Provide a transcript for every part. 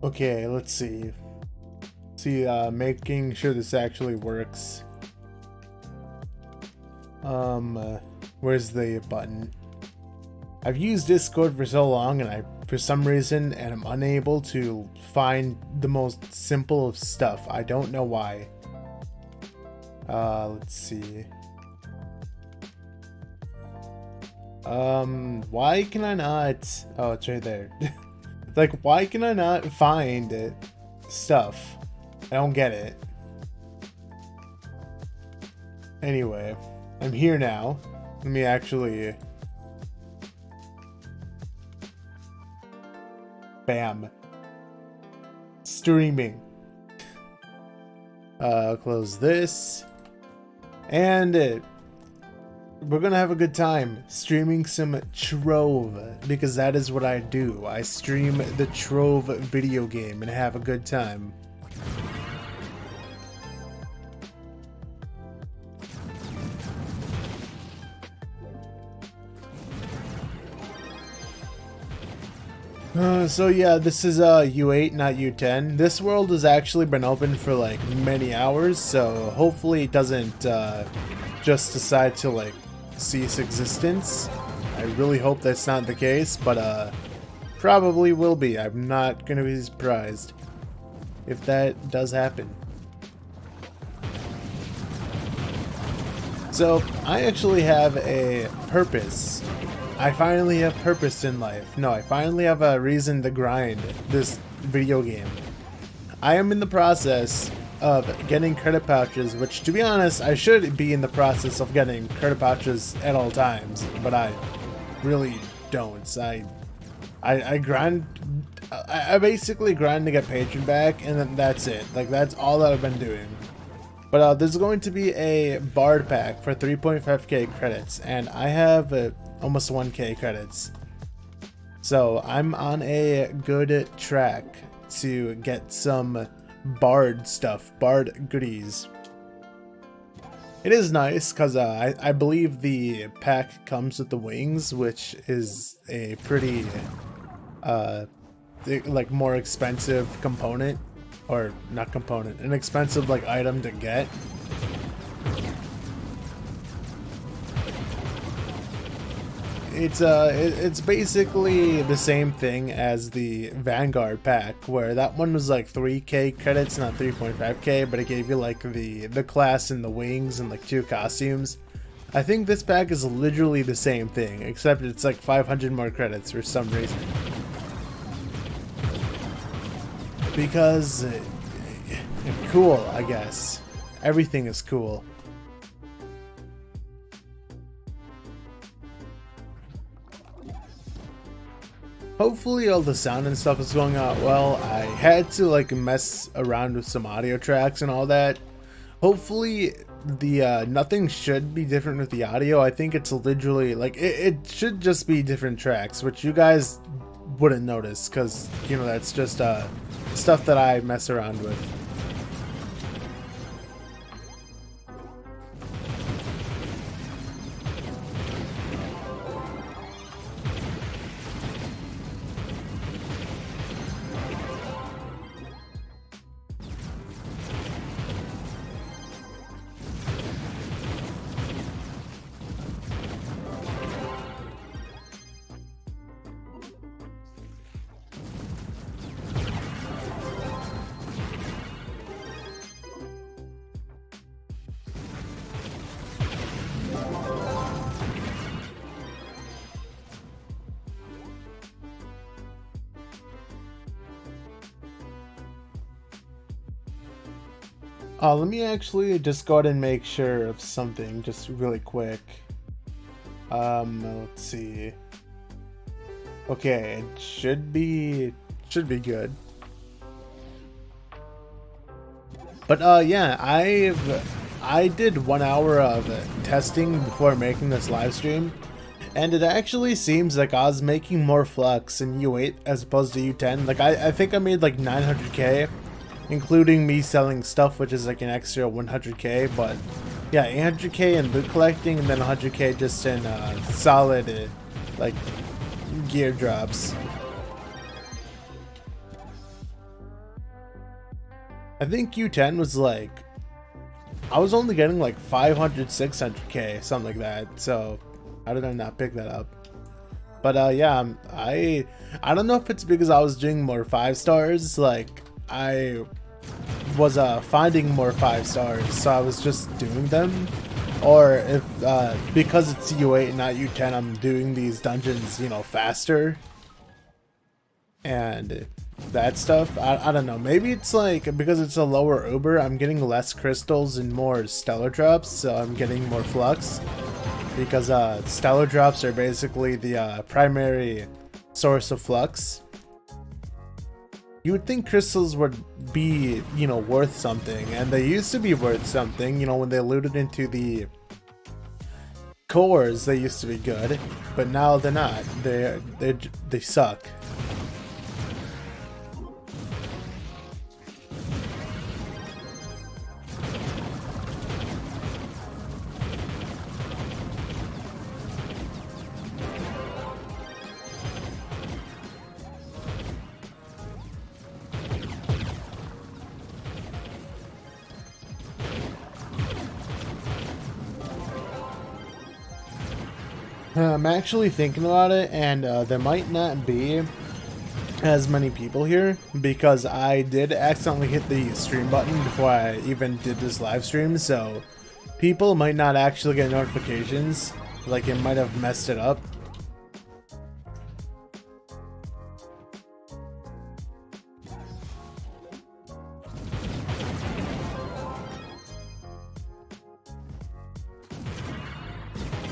Okay, let's see. Making sure this actually works. Where's the button? I've used Discord for so long and for some reason, I'm unable to find the most simple of stuff. I don't know why. Let's see. Why can I not? Oh, it's right there. Like, why can I not find stuff? I don't get it. Anyway, I'm here now. Let me actually... Bam. Streaming. Close this. And we're gonna have a good time streaming some Trove, because that is what I do. I stream the Trove video game and have a good time. So yeah, this is U8, not U10. This world has actually been open for like many hours, so hopefully it doesn't just decide to like cease existence. I really hope that's not the case, but probably will be. I'm not gonna be surprised if that does happen. So I actually have a purpose. I finally have purpose in life. No, I finally have a reason to grind this video game. I am in the process of getting credit pouches, which, to be honest, I should be in the process of getting credit pouches at all times, but I really don't. I grind. I basically grind to get patron back, and then that's it. Like, that's all that I've been doing. But there's going to be a Bard pack for 3.5k credits, and I have almost 1k credits. So I'm on a good track to get some Bard stuff, Bard goodies. It is nice because I believe the pack comes with the wings, which is a pretty like more expensive component. Or not component, an expensive like item to get. It's basically the same thing as the Vanguard pack, where that one was like 3k credits, not 3.5k, but it gave you like the class and the wings and like 2 costumes. I think this pack is literally the same thing, except it's like 500 more credits for some reason. Because cool, I guess. Everything is cool. Hopefully all the sound and stuff is going out well. I had to like mess around with some audio tracks and all that. Hopefully the nothing should be different with the audio. I think it's literally like it should just be different tracks, which you guys wouldn't notice because, you know, that's just stuff that I mess around with. Let me actually just go ahead and make sure of something just really quick. Let's see. Okay, it should be good. But yeah, I did 1 hour of testing before making this live stream, and it actually seems like I was making more flux in U8 as opposed to U10. Like I think I made like 900k, including me selling stuff, which is like an extra 100k. But yeah, 800k in loot collecting, and then 100k just in solid like gear drops. I think U10 was like, I was only getting like 500, 600k, something like that. So how did I not pick that up? But yeah, I don't know if it's because I was doing more 5 stars. Like I was finding more 5 stars, so I was just doing them, or if because it's U8 not U10, I'm doing these dungeons, you know, faster and that stuff. I don't know, maybe it's like because it's a lower Uber, I'm getting less crystals and more stellar drops, so I'm getting more flux, because stellar drops are basically the primary source of flux. You would think crystals would be, you know, worth something, and they used to be worth something, you know, when they looted into the cores, they used to be good, but now they're not. They suck. I'm actually thinking about it, and there might not be as many people here because I did accidentally hit the stream button before I even did this live stream, so people might not actually get notifications. Like, it might have messed it up.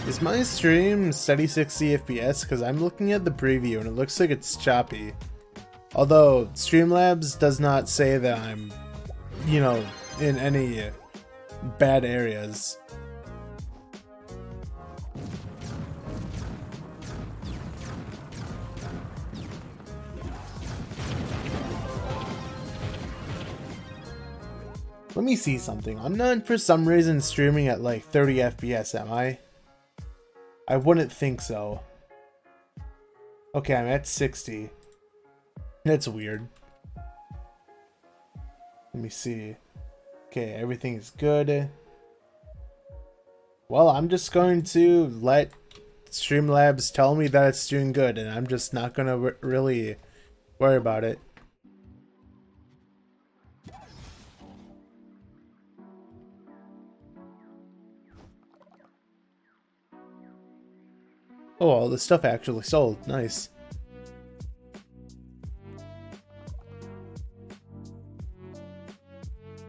Is my stream steady 60 FPS? Because I'm looking at the preview and it looks like it's choppy. Although Streamlabs does not say that I'm, you know, in any bad areas. Let me see something. I'm not for some reason streaming at like 30 FPS, am I? I wouldn't think so. Okay, I'm at 60. That's weird. Let me see. Okay, everything is good. Well, I'm just going to let Streamlabs tell me that it's doing good, and I'm just not going to really worry about it. Oh, all this stuff actually sold. Nice.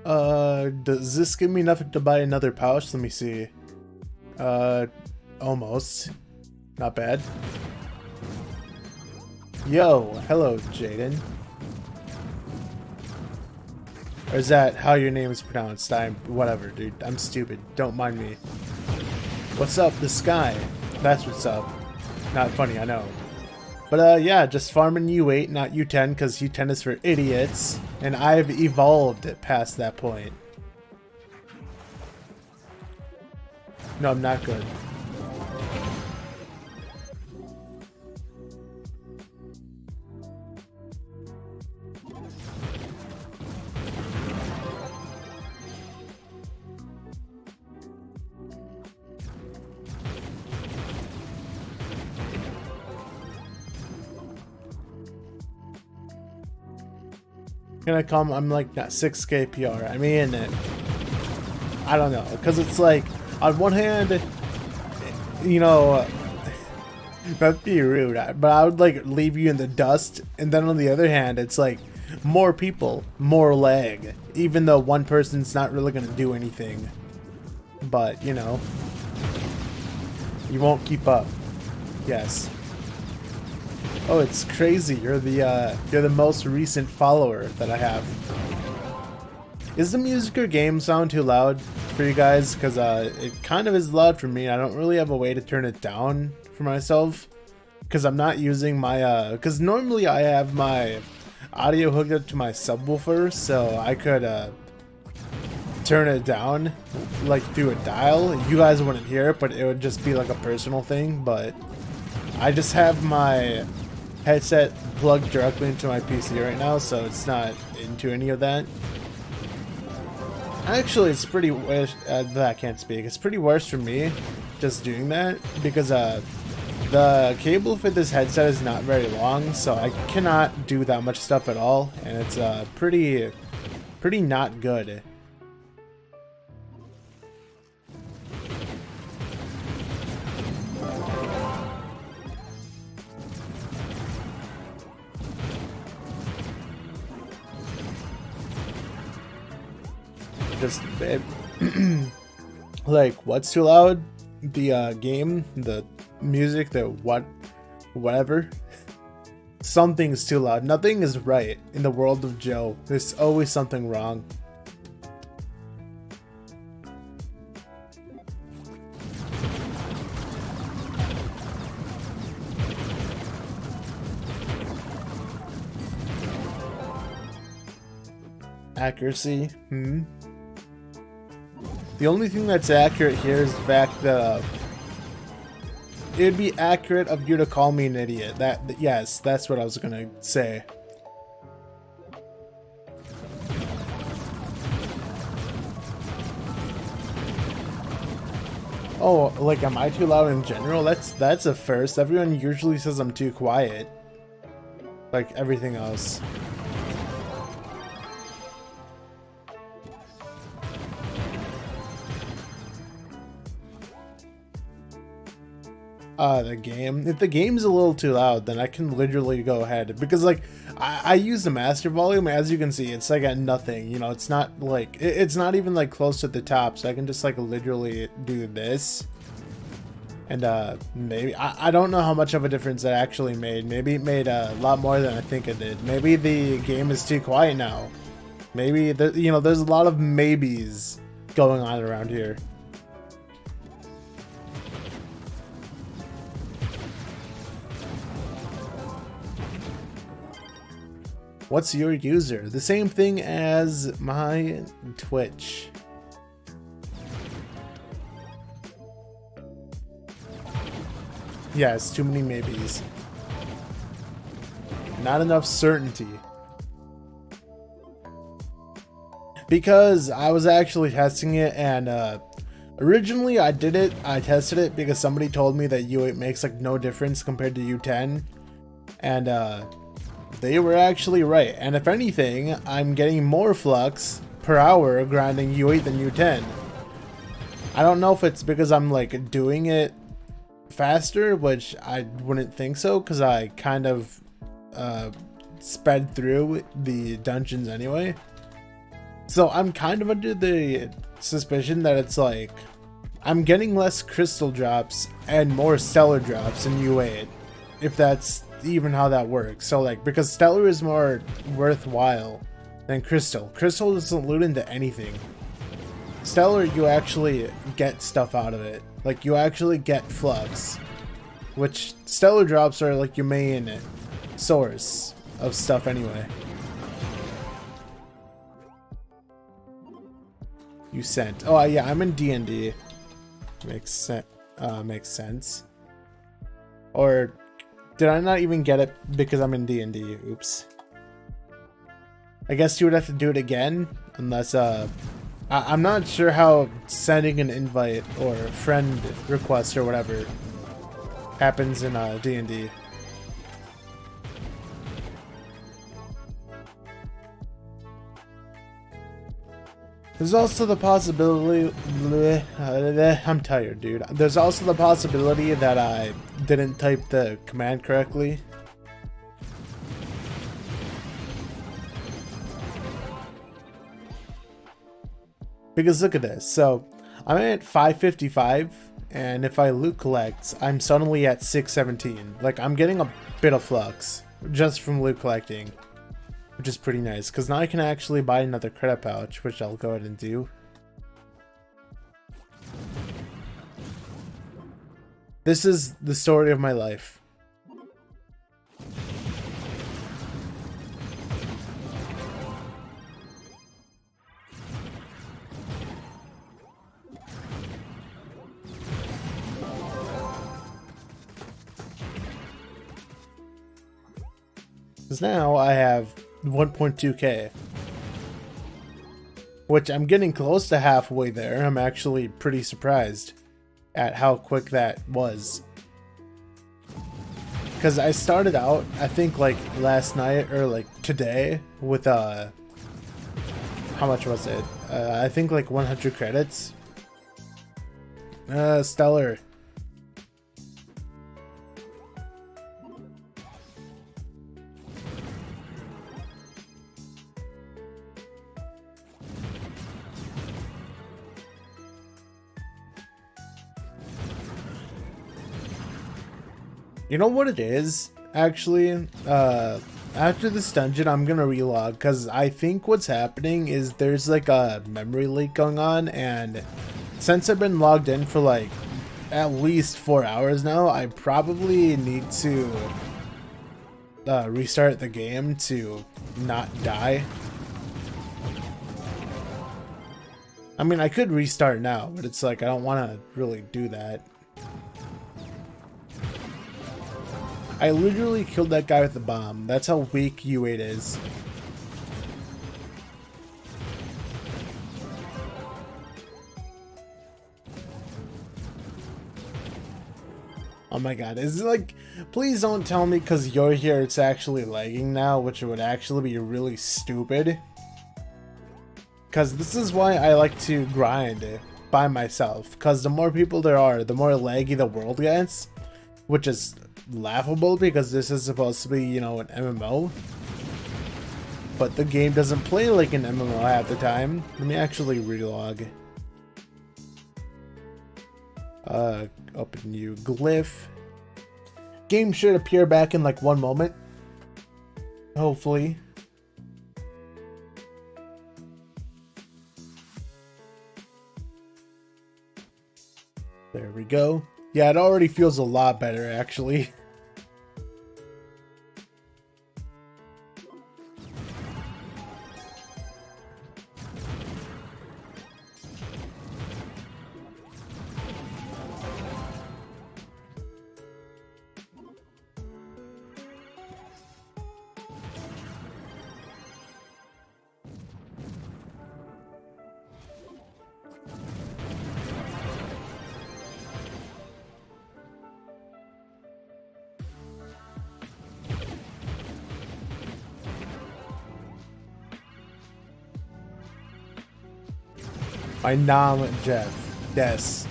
Does this give me enough to buy another pouch? Let me see. Almost. Not bad. Yo, hello, Jaden. Or is that how your name is pronounced? Whatever, dude. I'm stupid. Don't mind me. What's up, the sky? That's what's up. Not funny, I know. But yeah, just farming U8, not U10, because U10 is for idiots. And I've evolved past that point. No, I'm not good. Gonna come, I'm like not 6k PR. I mean, I don't know, because it's like, on one hand, you know, that'd be rude, but I would like leave you in the dust, and then on the other hand, it's like more people, more lag, even though one person's not really gonna do anything. But you know, you won't keep up. Yes. Oh, it's crazy. You're the most recent follower that I have. Is the music or game sound too loud for you guys? Because it kind of is loud for me. I don't really have a way to turn it down for myself. Because I'm not using my because normally I have my audio hooked up to my subwoofer, so I could turn it down like through a dial. You guys wouldn't hear it, but it would just be like a personal thing. But I just have my headset plugged directly into my PC right now, so it's not into any of that. Actually, it's pretty worse. I can't speak. It's pretty worse for me just doing that because the cable for this headset is not very long, so I cannot do that much stuff at all, and it's pretty not good. Just like, what's too loud? The game, the music, the whatever. Something's too loud. Nothing is right in the world of Joe. There's always something wrong. Accuracy? The only thing that's accurate here is the fact that it'd be accurate of you to call me an idiot. Yes, that's what I was gonna say. Oh, like, am I too loud in general? That's a first. Everyone usually says I'm too quiet. Like everything else. The game. If the game's a little too loud, then I can literally go ahead. Because, like, I use the master volume. As you can see, it's, like, at nothing. You know, it's not, like, it's not even, like, close to the top. So I can just, like, literally do this. And, maybe, I don't know how much of a difference that actually made. Maybe it made a lot more than I think it did. Maybe the game is too quiet now. Maybe, you know, there's a lot of maybes going on around here. What's your user? The same thing as my Twitch. Yes, too many maybes. Not enough certainty. Because I was actually testing it, and originally I tested it because somebody told me that U8 makes like no difference compared to U10, and they were actually right. And if anything, I'm getting more flux per hour grinding U8 than U10. I don't know if it's because I'm like doing it faster, which I wouldn't think so, because I kind of sped through the dungeons anyway. So I'm kind of under the suspicion that it's like I'm getting less crystal drops and more stellar drops in U8, if that's even how that works. So like, because stellar is more worthwhile than crystal. Crystal doesn't loot into anything. Stellar, you actually get stuff out of it. Like, you actually get flux, which stellar drops are like your main source of stuff anyway. You sent. Oh yeah, I'm in D&D. Makes sense. Or did I not even get it because I'm in D&D? Oops. I guess you would have to do it again, unless I'm not sure how sending an invite or friend request or whatever happens in D&D. There's also the possibility... I'm tired, dude. There's also the possibility that I didn't type the command correctly. Because look at this. So, I'm at 555, and if I loot collects, I'm suddenly at 617. Like, I'm getting a bit of flux just from loot collecting, which is pretty nice, because now I can actually buy another credit pouch, which I'll go ahead and do. This is the story of my life. Because now I have 1.2k. which I'm getting close to halfway there. I'm actually pretty surprised at how quick that was. Because I started out, I think like last night or like today with how much was it? I think like 100 credits. Stellar. You know what it is, actually? After this dungeon, I'm gonna relog, because I think what's happening is there's like a memory leak going on, and since I've been logged in for like at least 4 hours now, I probably need to restart the game to not die. I mean, I could restart now, but it's like I don't want to really do that. I literally killed that guy with the bomb. That's how weak U8 is. Oh my god, is it like, please don't tell me because you're here it's actually lagging now, which would actually be really stupid. Because this is why I like to grind by myself, because the more people there are, the more laggy the world gets, which is laughable because this is supposed to be, you know, an MMO, but the game doesn't play like an MMO half the time. Let me actually relog. Open new glyph. Game should appear back in like 1 moment, hopefully. There we go. Yeah, it already feels a lot better, actually. My nom Jeff. Yes.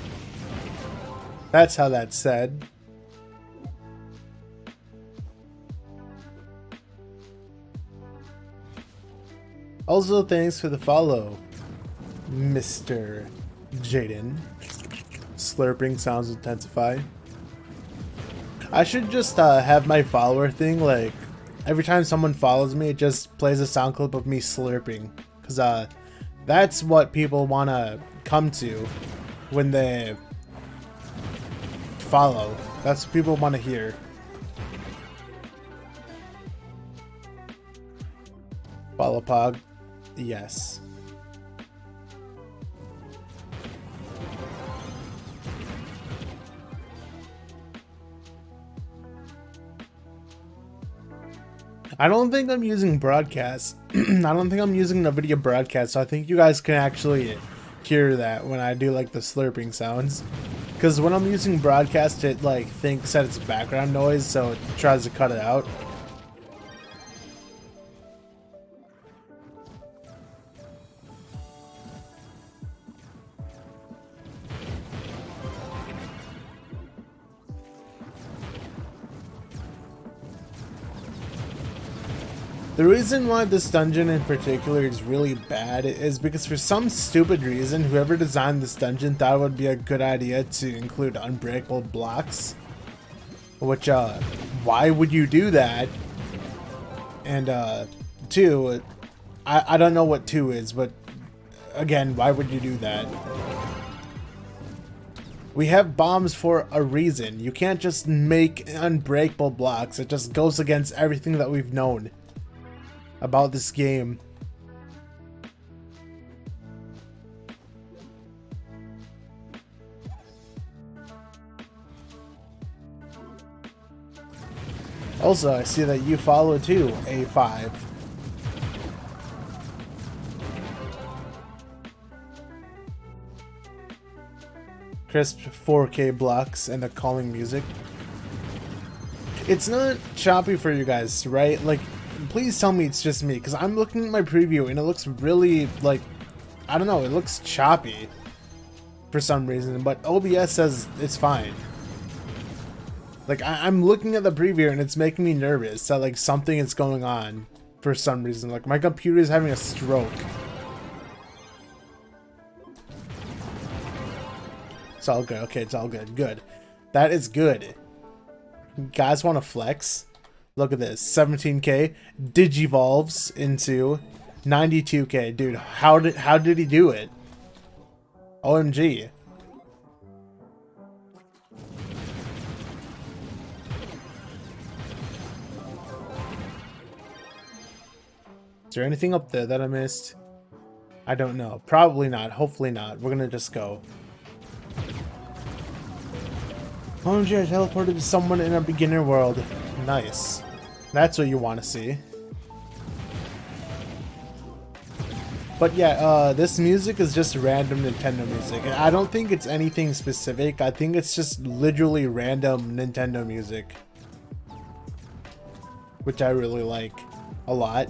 That's how that's said. Also, thanks for the follow, Mr. Jaden. Slurping sounds intensify. I should just have my follower thing, like, every time someone follows me, it just plays a sound clip of me slurping. Because, that's what people want to come to when they follow. That's what people want to hear. Follow Pog. Yes. I don't think I'm using broadcast. I don't think I'm using the video broadcast, so I think you guys can actually hear that when I do like the slurping sounds. Because when I'm using broadcast, it like thinks that it's background noise, so it tries to cut it out. The reason why this dungeon in particular is really bad is because for some stupid reason, whoever designed this dungeon thought it would be a good idea to include unbreakable blocks. Which, why would you do that? And, 2, I don't know what 2 is, but again, why would you do that? We have bombs for a reason. You can't just make unbreakable blocks. It just goes against everything that we've known about this game. Also, I see that you follow too, A5. crisp 4K blocks and the calling music. It's not choppy for you guys, right? Like, please tell me it's just me, because I'm looking at my preview and it looks really, like, I don't know, it looks choppy for some reason, but OBS says it's fine. Like, I'm looking at the preview and it's making me nervous that, like, something is going on for some reason. Like, my computer is having a stroke. It's all good. Okay, it's all good. Good. That is good. You guys want to flex? Look at this. 17K digivolves into 92K. Dude, how did he do it? OMG. Is there anything up there that I missed? I don't know. Probably not. Hopefully not. We're gonna just go. OMG, I teleported to someone in a beginner world. Nice. That's what you want to see. But yeah, this music is just random Nintendo music. And I don't think it's anything specific. I think it's just literally random Nintendo music. Which I really like a lot.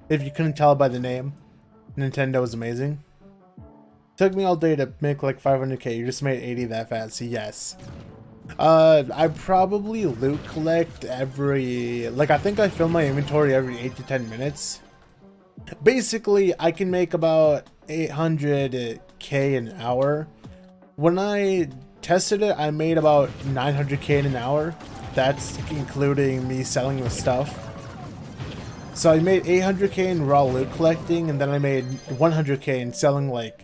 If you couldn't tell by the name, Nintendo is amazing. Took me all day to make like 500K. You just made 80 that fast. Yes. I probably loot collect every, like, I think I fill my inventory every 8 to 10 minutes. Basically, I can make about 800K an hour. When I tested it, I made about 900K in an hour. That's including me selling the stuff. So I made 800K in raw loot collecting, and then I made 100K in selling, like,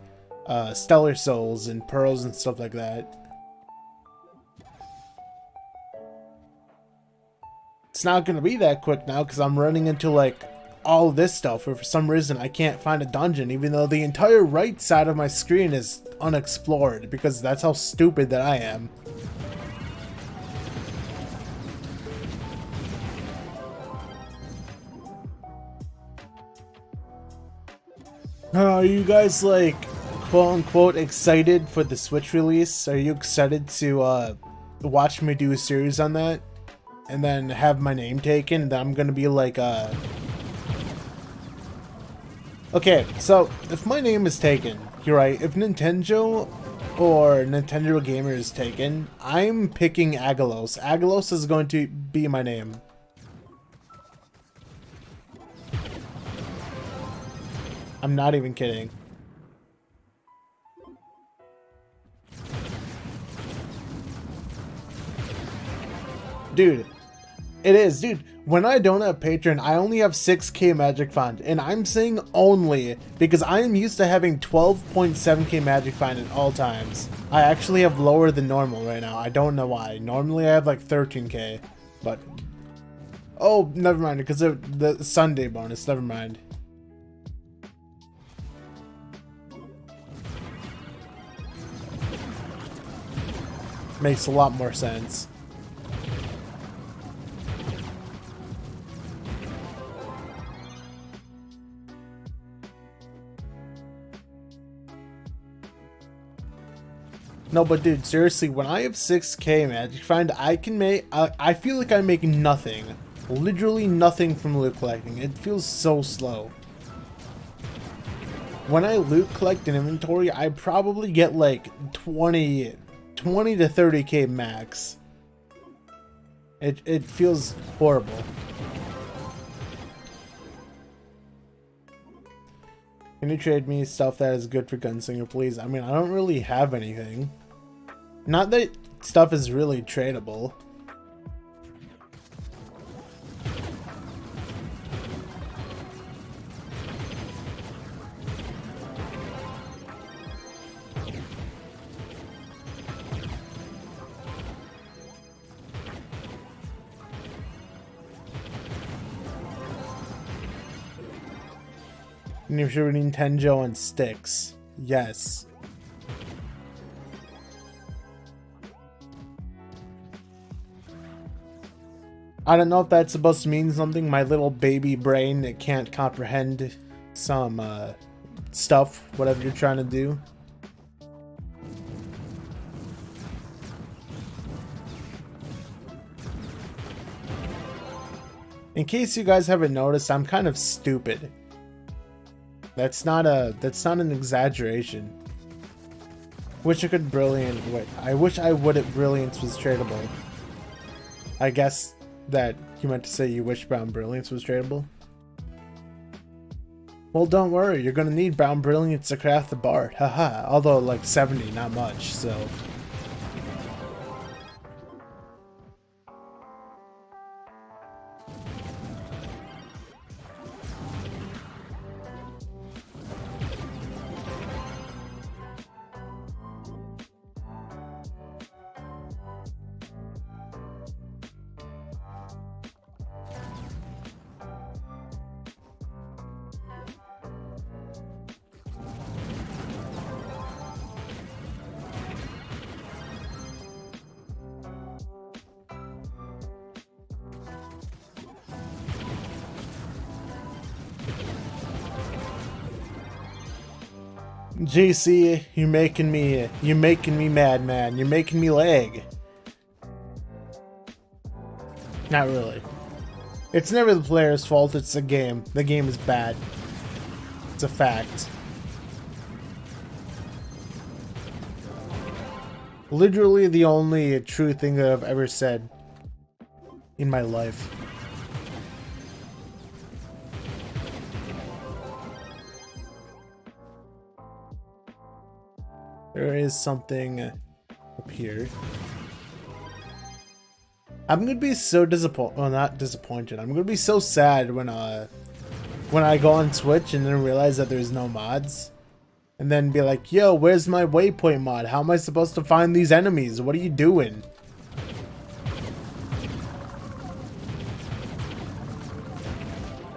stellar souls and pearls and stuff like that. It's not going to be that quick now because I'm running into, like, all this stuff, or for some reason I can't find a dungeon, even though the entire right side of my screen is unexplored, because that's how stupid that I am. Are you guys, like, quote-unquote excited for the Switch release? Are you excited to watch me do a series on that? And then have my name taken, and then I'm gonna be like, okay, so if my name is taken, you're right, if Nintendo or Nintendo Gamer is taken, I'm picking Agalos. Agalos is going to be my name. I'm not even kidding. Dude. It is, dude. When I don't have Patreon, I only have 6K Magic Find, and I'm saying only because I am used to having 12.7K Magic Find at all times. I actually have lower than normal right now. I don't know why. Normally I have like 13K, but oh, never mind, because of the Sunday bonus. Never mind. Makes a lot more sense. No, but dude, seriously, when I have 6K Magic Find, I can make, I feel like I make nothing. Literally nothing from loot collecting. It feels so slow. When I loot collect an inventory, I probably get like 20 to 30K max. It feels horrible. Can you trade me stuff that is good for Gunslinger, please? I mean, I don't really have anything. Not that stuff is really tradable. And you're sure Nintendo on sticks. Yes. I don't know if that's supposed to mean something. My little baby brain, it can't comprehend some stuff, whatever you're trying to do. In case you guys haven't noticed, I'm kind of stupid. That's not an exaggeration. Wish I could brilliant. Wait, I wish I would at brilliance was tradable. I guess that you meant to say you wish brown brilliance was tradable. Well, don't worry, you're gonna need brown brilliance to craft the bard. Haha. Although like 70, not much, so. JC, you're making me mad, man. You're making me lag. Not really. It's never the player's fault, it's the game. The game is bad. It's a fact. Literally the only true thing that I've ever said in my life. There is something up here. I'm gonna be so disappointed. Well, not disappointed. I'm gonna be so sad when I go on Twitch and then realize that there's no mods, and then be like, "Yo, where's my waypoint mod? How am I supposed to find these enemies? What are you doing?"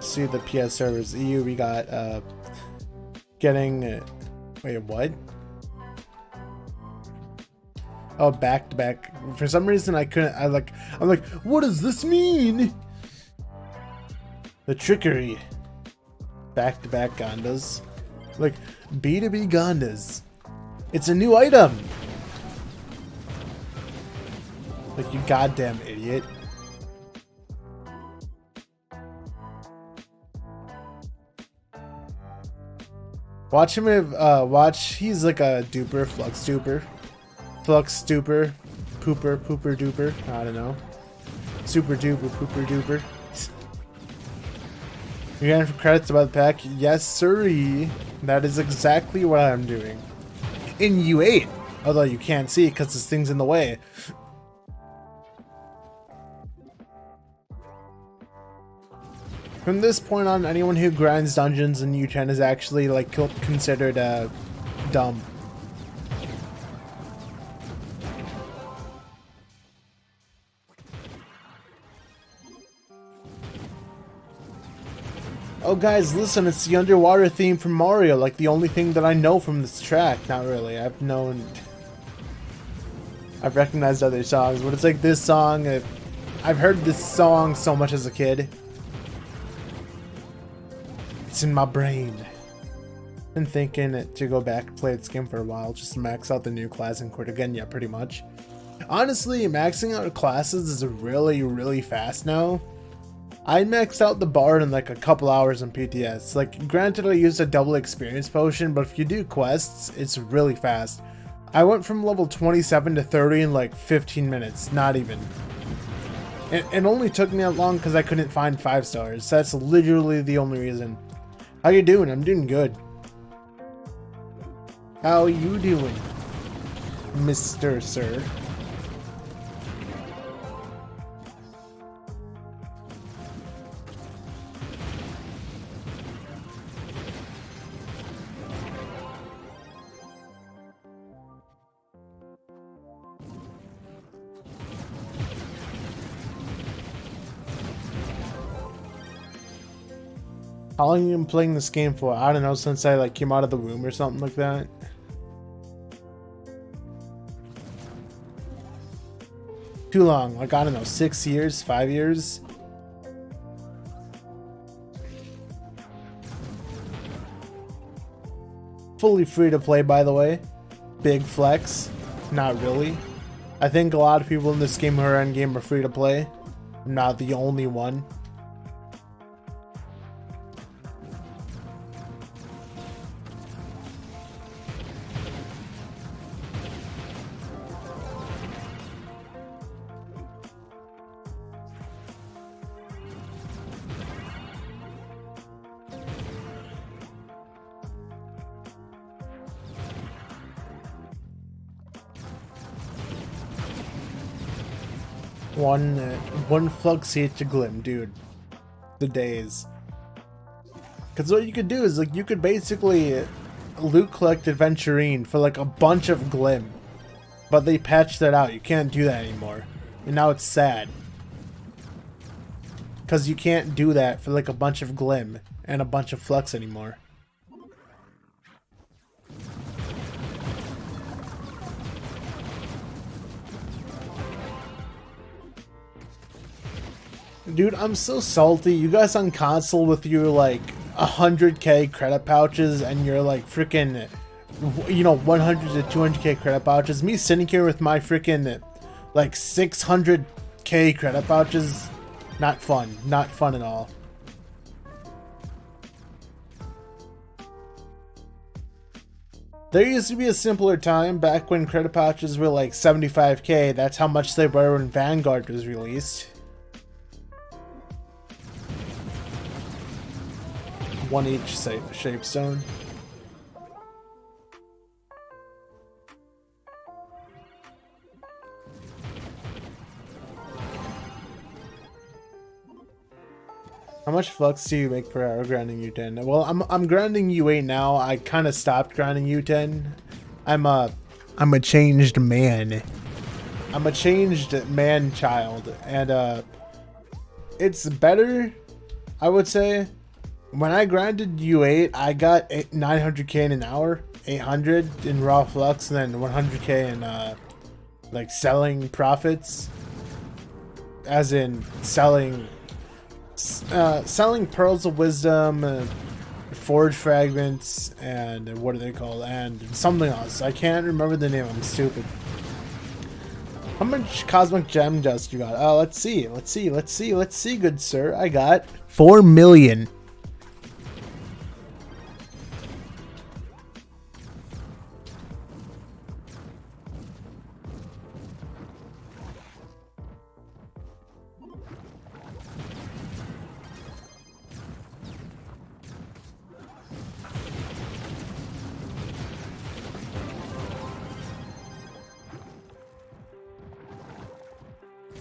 See the PS servers. EU. We got getting. Wait, what? Oh, back to back. For some reason, I couldn't. I'm like, what does this mean? The trickery. Back to back Gondas. Like, B2B Gondas. It's a new item. Like, you goddamn idiot. Watch him if, watch, he's like a duper, flux duper. Flux duper, pooper duper, I don't know. Super duper, pooper duper. You're getting for credits about the pack? Yes, sirree. That is exactly what I'm doing. In U8, although you can't see it because this thing's in the way. From this point on, anyone who grinds dungeons in U10 is actually like considered dumb. Oh guys, listen, it's the underwater theme from Mario, like the only thing that I know from this track. Not really, I've recognized other songs, but it's like this song, I've heard this song so much as a kid. It's in my brain. Been thinking to go back and play this game for a while, just to max out the new class and quit again, yeah, pretty much. Honestly, maxing out classes is really, really fast now. I maxed out the bard in like a couple hours on PTS. Like, granted I used a double experience potion, but if you do quests, it's really fast. I went from level 27 to 30 in like 15 minutes, not even. It only took me that long because I couldn't find 5 stars. That's literally the only reason. How you doing? I'm doing good. How you doing, Mr. Sir? How long have you been playing this game for? I don't know, since I like came out of the womb or something like that. Too long, like I don't know, 6 years, 5 years. Fully free to play, by the way. Big flex. Not really. I think a lot of people in this game who are endgame are free to play. I'm not the only one. One, one flux to glim, dude. The days. Because what you could do is, like, you could basically loot collect Adventurine for, like, a bunch of glim. But they patched that out. You can't do that anymore. And now it's sad. Because you can't do that for, like, a bunch of glim and a bunch of flux anymore. Dude, I'm so salty. You guys on console with your, like, 100k credit pouches and your, like, freaking, you know, 100 to 200k credit pouches. Me sitting here with my freaking, like, 600k credit pouches. Not fun. Not fun at all. There used to be a simpler time back when credit pouches were like 75k. That's how much they were when Vanguard was released. One each shape stone. How much flux do you make per hour grinding U10? Well, I'm grinding U8 now. I kind of stopped grinding U10. I'm a changed man. I'm a changed man child, and it's better, I would say. When I grinded U8, I got 900k in an hour, 800 in raw flux, and then 100k in like selling profits, as in selling pearls of wisdom, forge fragments, and what are they called? And something else. I can't remember the name. I'm stupid. How much cosmic gem dust you got? Oh, let's see, good sir. I got 4 million.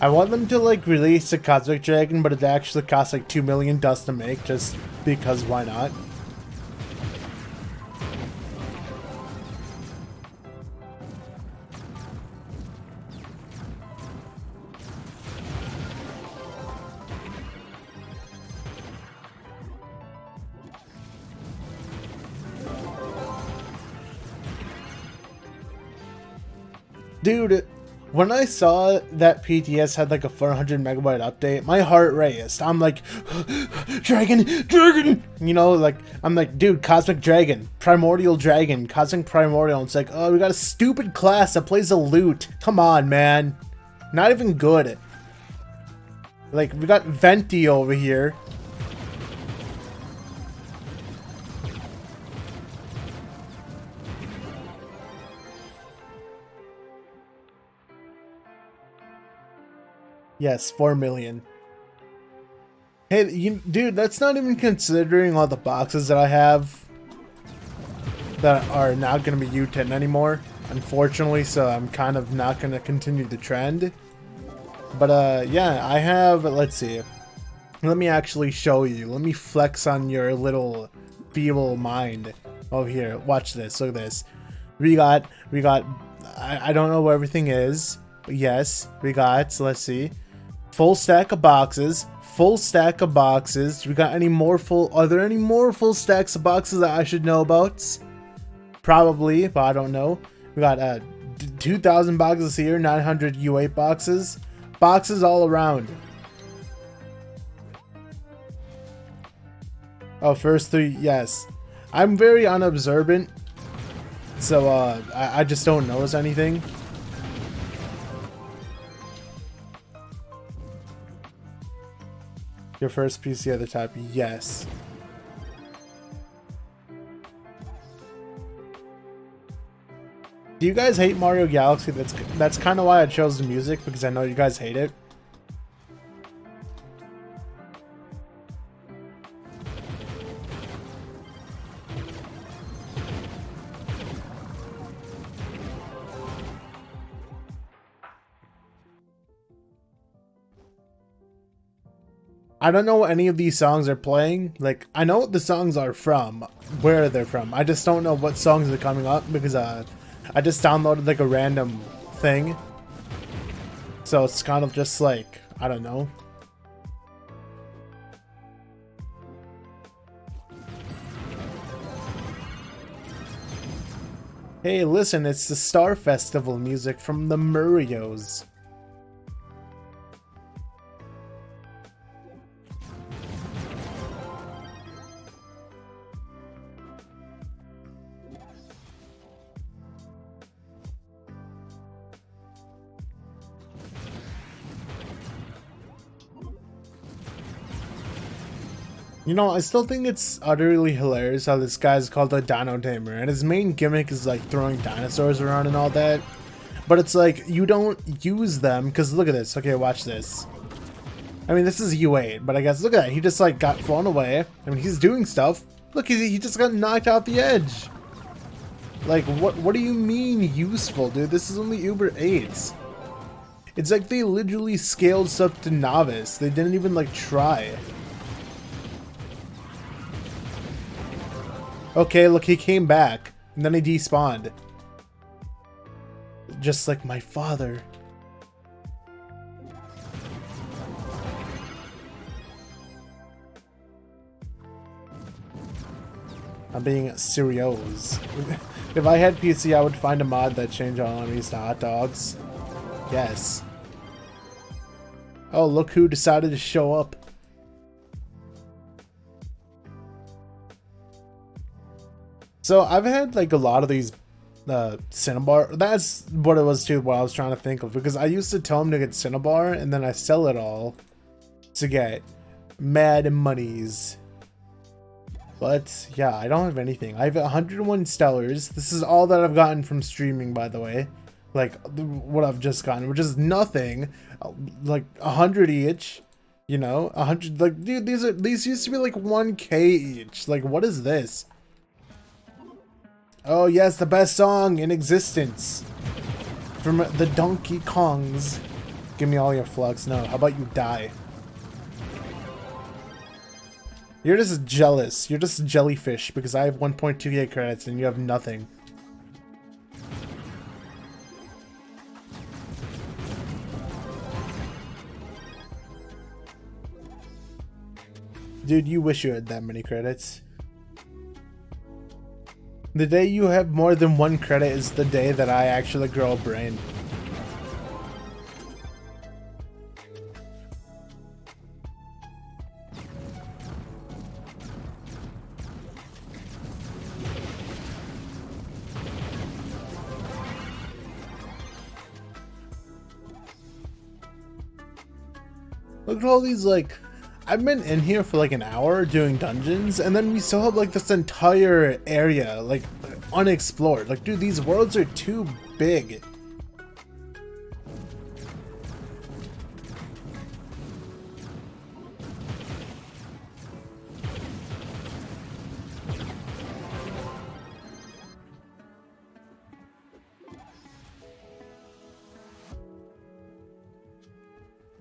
I want them to, like, release a Cosmic Dragon, but it actually costs like 2 million dust to make, just because why not? Dude, when I saw that PTS had like a 400 megabyte update, my heart raced. I'm like, dragon! You know, like, I'm like, dude, Cosmic Dragon, Primordial Dragon, Cosmic Primordial. It's like, oh, we got a stupid class that plays a loot. Come on, man. Not even good. Like, we got Venti over here. Yes, 4 million. Hey, dude, that's not even considering all the boxes that I have that are not going to be U10 anymore, unfortunately, so I'm kind of not going to continue the trend. But, yeah, I have, let's see. Let me actually show you. Let me flex on your little feeble mind. Oh, here, watch this. Look at this. We got, I don't know where everything is, but yes, we got, so let's see. Full stack of boxes. Full stack of boxes. We got any more full? Are there any more full stacks of boxes that I should know about? Probably, but I don't know. We got 2,000 boxes here. 900 U8 boxes. Boxes all around. Oh, first 3. Yes, I'm very unobservant, so I just don't notice anything. Your first PC at the top, yes. Do you guys hate Mario Galaxy? That's kind of why I chose the music, because I know you guys hate it. I don't know what any of these songs are playing. Like, I know what the songs are from, where they're from. I just don't know what songs are coming up because I just downloaded like a random thing. So it's kind of just like, I don't know. Hey, listen, it's the Star Festival music from the Murios. You know, I still think it's utterly hilarious how this guy's called a Dino Tamer, and his main gimmick is like throwing dinosaurs around and all that. But it's like, you don't use them, because look at this. Okay, watch this. I mean, this is U8, but I guess, look at that. He just like got flown away. I mean, he's doing stuff. Look, he just got knocked off the edge. Like, what do you mean useful, dude? This is only Uber 8s. It's like they literally scaled stuff to novice. They didn't even like try. Okay, look, he came back, and then he despawned. Just like my father. I'm being serious. If I had PC, I would find a mod that changed all enemies to hot dogs. Yes. Oh, look who decided to show up. So I've had like a lot of these Cinnabar. That's what it was too, what I was trying to think of, because I used to tell him to get Cinnabar and then I sell it all to get mad monies. But yeah, I don't have anything. I have 101 stellars. This is all that I've gotten from streaming, by the way. Like what I've just gotten, which is nothing. Like 100 each. You know, 100. Like, dude, these used to be like 1K each. Like, what is this? Oh yes, the best song in existence from the Donkey Kongs. Give me all your flux. No, how about you die? You're just jealous. You're just a jellyfish because I have 1.2k credits and you have nothing. Dude, you wish you had that many credits. The day you have more than one credit is the day that I actually grow a brain. Look at all these, like, I've been in here for like an hour doing dungeons, and then we still have like this entire area like unexplored. Like, dude, these worlds are too big.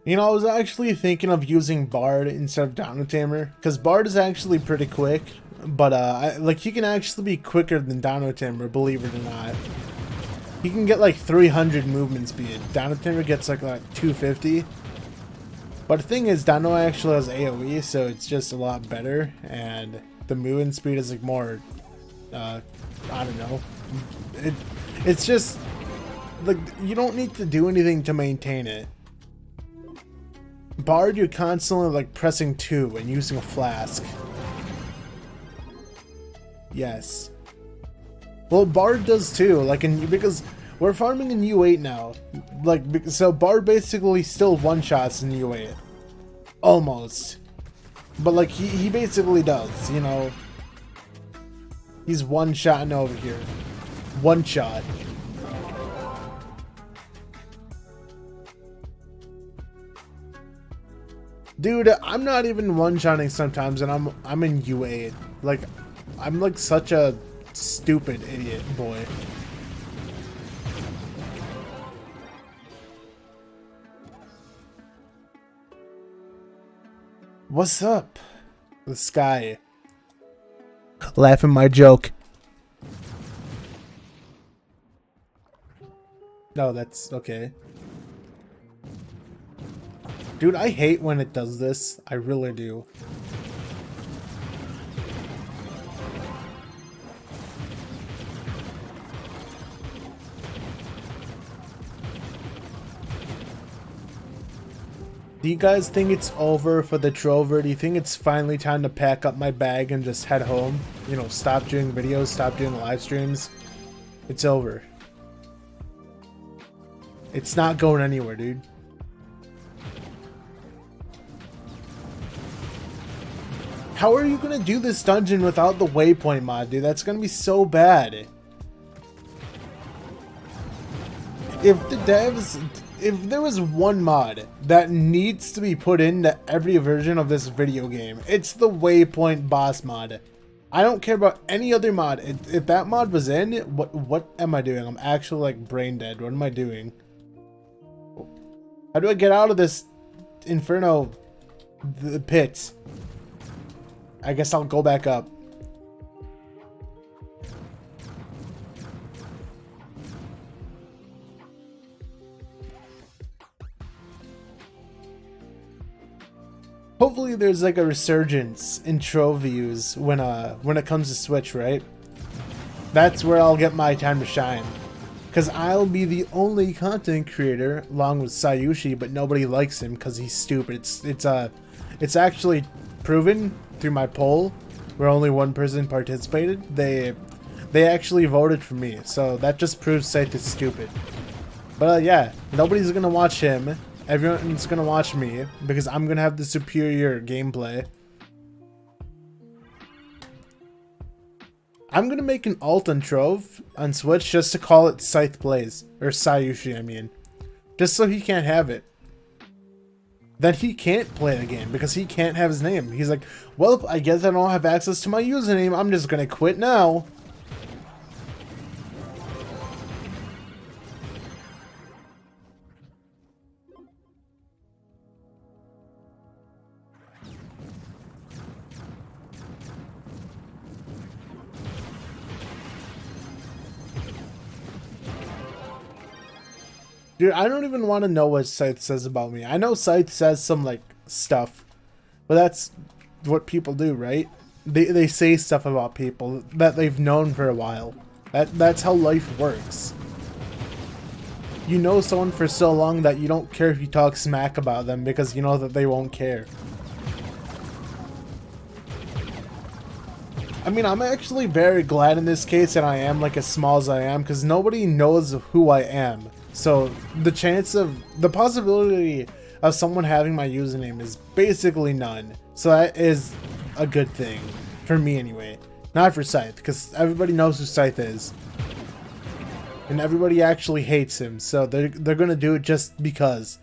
You know, I was actually thinking of using Bard instead of Dino Tamer, because Bard is actually pretty quick, but like he can actually be quicker than Dino Tamer, believe it or not. He can get like 300 movement speed. Dino Tamer gets like 250. But the thing is, Dino actually has AoE, so it's just a lot better, and the movement speed is like more, I don't know. It's just like you don't need to do anything to maintain it. Bard, you're constantly like pressing 2 and using a flask. Yes. Well, Bard does too, like because we're farming in U8 now. Like, so Bard basically still one-shots in U8. Almost. But like he basically does, you know. He's one-shotting over here. One shot. Dude, I'm not even one-shotting sometimes, and I'm in U8. Like, I'm like such a stupid idiot boy. What's up? The sky. Laughing my joke. No, that's okay. Dude, I hate when it does this. I really do. Do you guys think it's over for the Trover? Do you think it's finally time to pack up my bag and just head home? You know, stop doing videos, stop doing live streams? It's over. It's not going anywhere, dude. How are you gonna do this dungeon without the waypoint mod, dude? That's gonna be so bad. If there was one mod that needs to be put into every version of this video game, it's the waypoint boss mod. I don't care about any other mod. If that mod was in, what am I doing? I'm actually like brain dead. What am I doing? How do I get out of this inferno the pit? I guess I'll go back up. Hopefully there's like a resurgence in Trove views when it comes to Switch, right? That's where I'll get my time to shine. Cause I'll be the only content creator along with Sayushi, but nobody likes him because he's stupid. It's actually proven through my poll where only one person participated. They actually voted for me, so that just proves Scythe is stupid. But yeah, nobody's gonna watch him. Everyone's gonna watch me because I'm gonna have the superior gameplay. I'm gonna make an alt on Trove on Switch just to call it Scythe Plays, or Sayushi, I mean, just so he can't have it. Then he can't play the game because he can't have his name. He's like, well, I guess I don't have access to my username. I'm just gonna quit now. Dude, I don't even want to know what Scythe says about me. I know Scythe says some, like, stuff. But that's what people do, right? They say stuff about people that they've known for a while. That's how life works. You know someone for so long that you don't care if you talk smack about them because you know that they won't care. I mean, I'm actually very glad in this case that I am, like, as small as I am because nobody knows who I am. So the possibility of someone having my username is basically none. So that is a good thing for me anyway. Not for Scythe, because everybody knows who Scythe is. And everybody actually hates him, so they're gonna do it just because.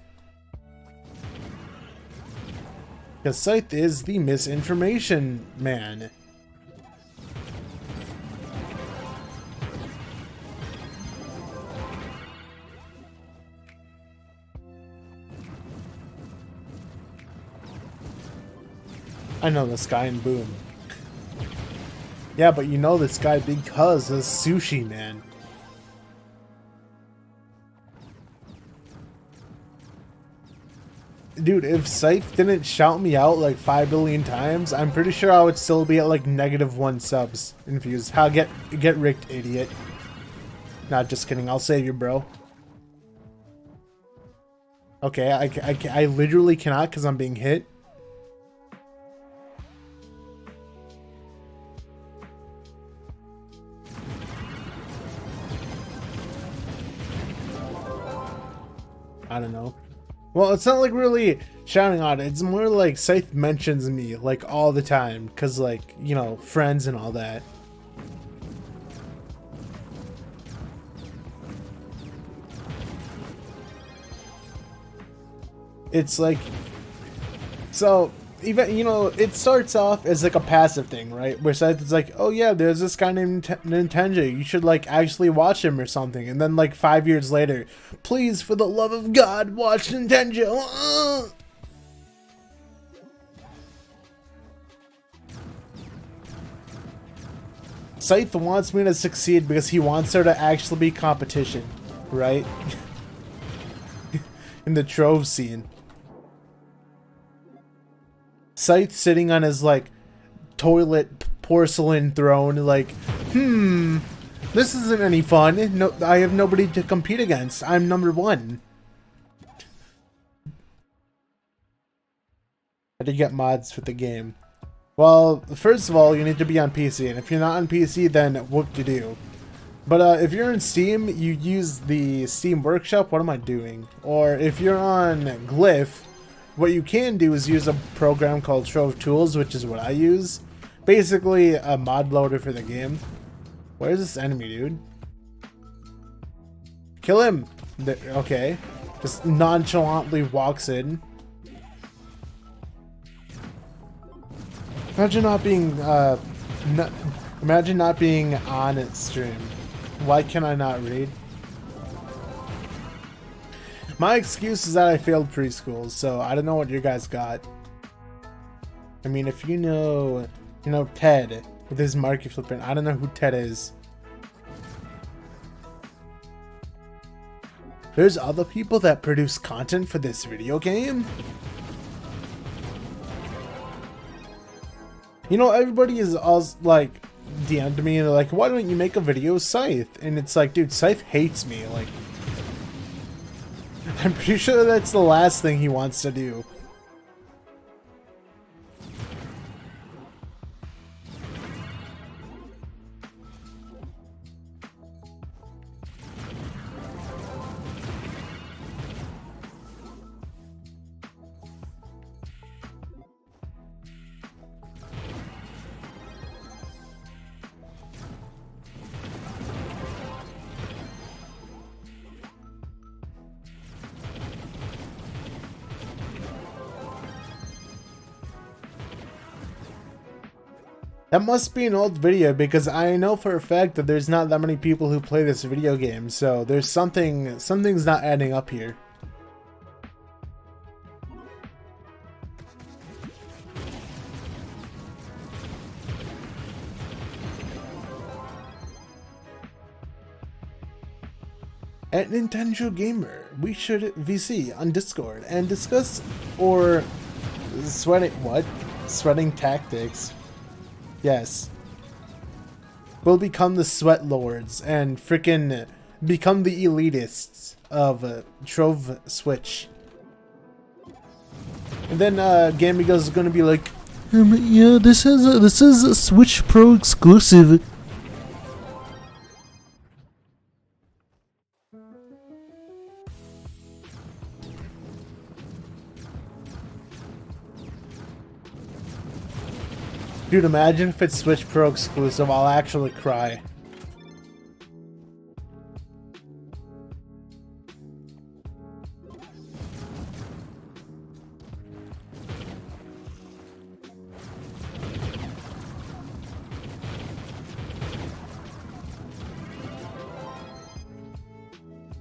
Because Scythe is the misinformation man. I know this guy in Boom. Yeah, but you know this guy because of Sushi Man. Dude, if Scythe didn't shout me out like 5 billion times, I'm pretty sure I would still be at like -1 subs in views. How get ricked, idiot. Not just kidding, I'll save you, bro. Okay, I literally cannot because I'm being hit. I don't know. Well, it's not like really shouting out. It's more like Scythe mentions me like all the time because, like, you know, friends and all that. It's like, so even, you know, it starts off as like a passive thing, right? Where Scythe is like, oh yeah, there's this guy named Nintendo, you should like actually watch him or something. And then like 5 years later, please, for the love of God, watch Nintendo. Scythe wants me to succeed because he wants there to actually be competition, right? In the trove scene. Scythe sitting on his, like, toilet porcelain throne, like, this isn't any fun. No, I have nobody to compete against. I'm number one. How do you get mods for the game? Well, first of all, you need to be on PC, and if you're not on PC, then whoop-de-doo. But if you're in Steam, you use the Steam Workshop. What am I doing? Or if you're on Glyph, what you can do is use a program called Trove Tools, which is what I use. Basically, a mod loader for the game. Where's this enemy, dude? Kill him! Okay. Just nonchalantly walks in. Imagine not being, imagine not being on its stream. Why can I not read? My excuse is that I failed preschool, so I don't know what you guys got. I mean, if you know Ted with his market flipping. I don't know who Ted is. There's other people that produce content for this video game? You know, everybody is also like DM'd me and they're like, why don't you make a video Scythe? And it's like, dude, Scythe hates me. Like, I'm pretty sure that's the last thing he wants to do. That must be an old video because I know for a fact that there's not that many people who play this video game, so there's something's not adding up here. At Nintendo Gamer, we should VC on Discord and discuss or sweating tactics. Yes. We'll become the sweat lords and frickin' become the elitists of Trove Switch. And then Gamigo's is gonna be like, yeah, this is a Switch Pro exclusive. Dude, imagine if it's Switch Pro exclusive, I'll actually cry.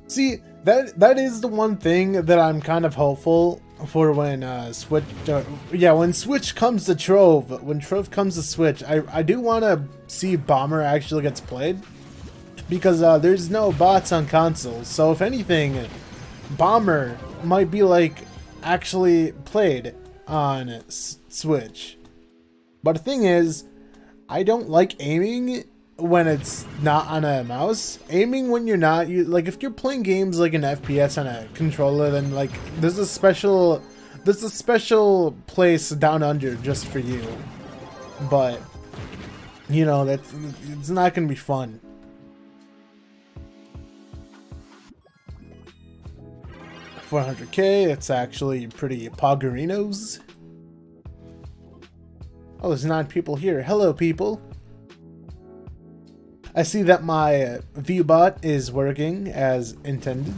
See, that is the one thing that I'm kind of hopeful for when when Switch comes to Trove, when Trove comes to Switch, I do want to see Bomber actually gets played, because there's no bots on consoles, so if anything, Bomber might be like actually played on Switch. But the thing is, I don't like aiming when it's not on a mouse. Aiming when you're not, like if you're playing games like an FPS on a controller, then like there's a special place down under just for you. But you know, it's not gonna be fun. $400K, it's actually pretty poggerinos. Oh, there's 9 people here. Hello, people. I see that my ViewBot is working as intended.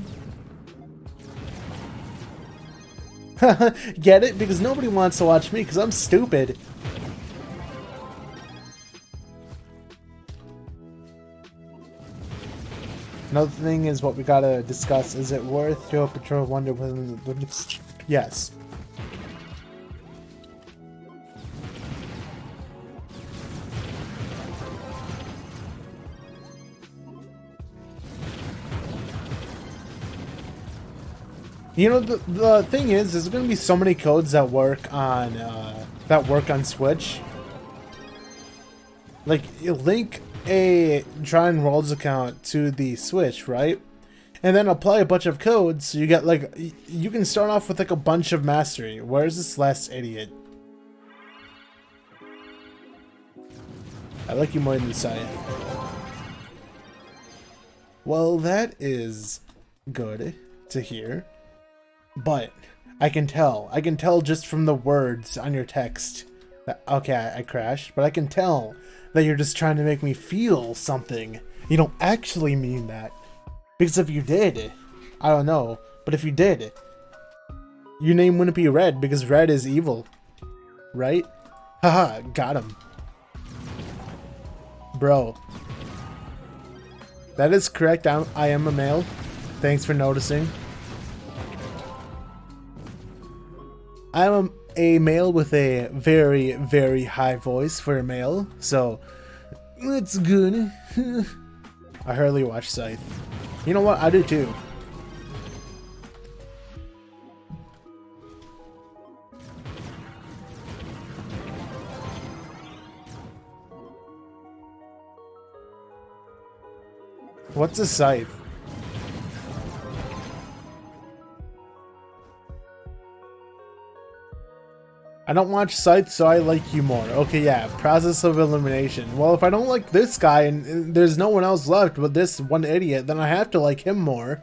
Get it? Because nobody wants to watch me because I'm stupid. Another thing is what we gotta discuss. Is it worth to Patrol Wonder Woman? Yes. You know, the thing is, there's going to be so many codes that work on Switch. Like, you link a Trying Worlds account to the Switch, right? And then apply a bunch of codes, so you get like, you can start off with like a bunch of mastery. Where's this last idiot? I like you more than Scythe. Well, that is good to hear. But I can tell just from the words on your text that, okay, I crashed, but I can tell that you're just trying to make me feel something. You don't actually mean that. Because if you did, I don't know, but if you did, your name wouldn't be Red because red is evil. Right? Haha, got him. Bro. That is correct, I am a male. Thanks for noticing. I am a male with a very, very high voice for a male, so it's good. I hardly watch Scythe. You know what? I do too. What's a Scythe? I don't watch Scythe, so I like you more. Okay, yeah, process of elimination. Well, if I don't like this guy and there's no one else left but this one idiot, then I have to like him more.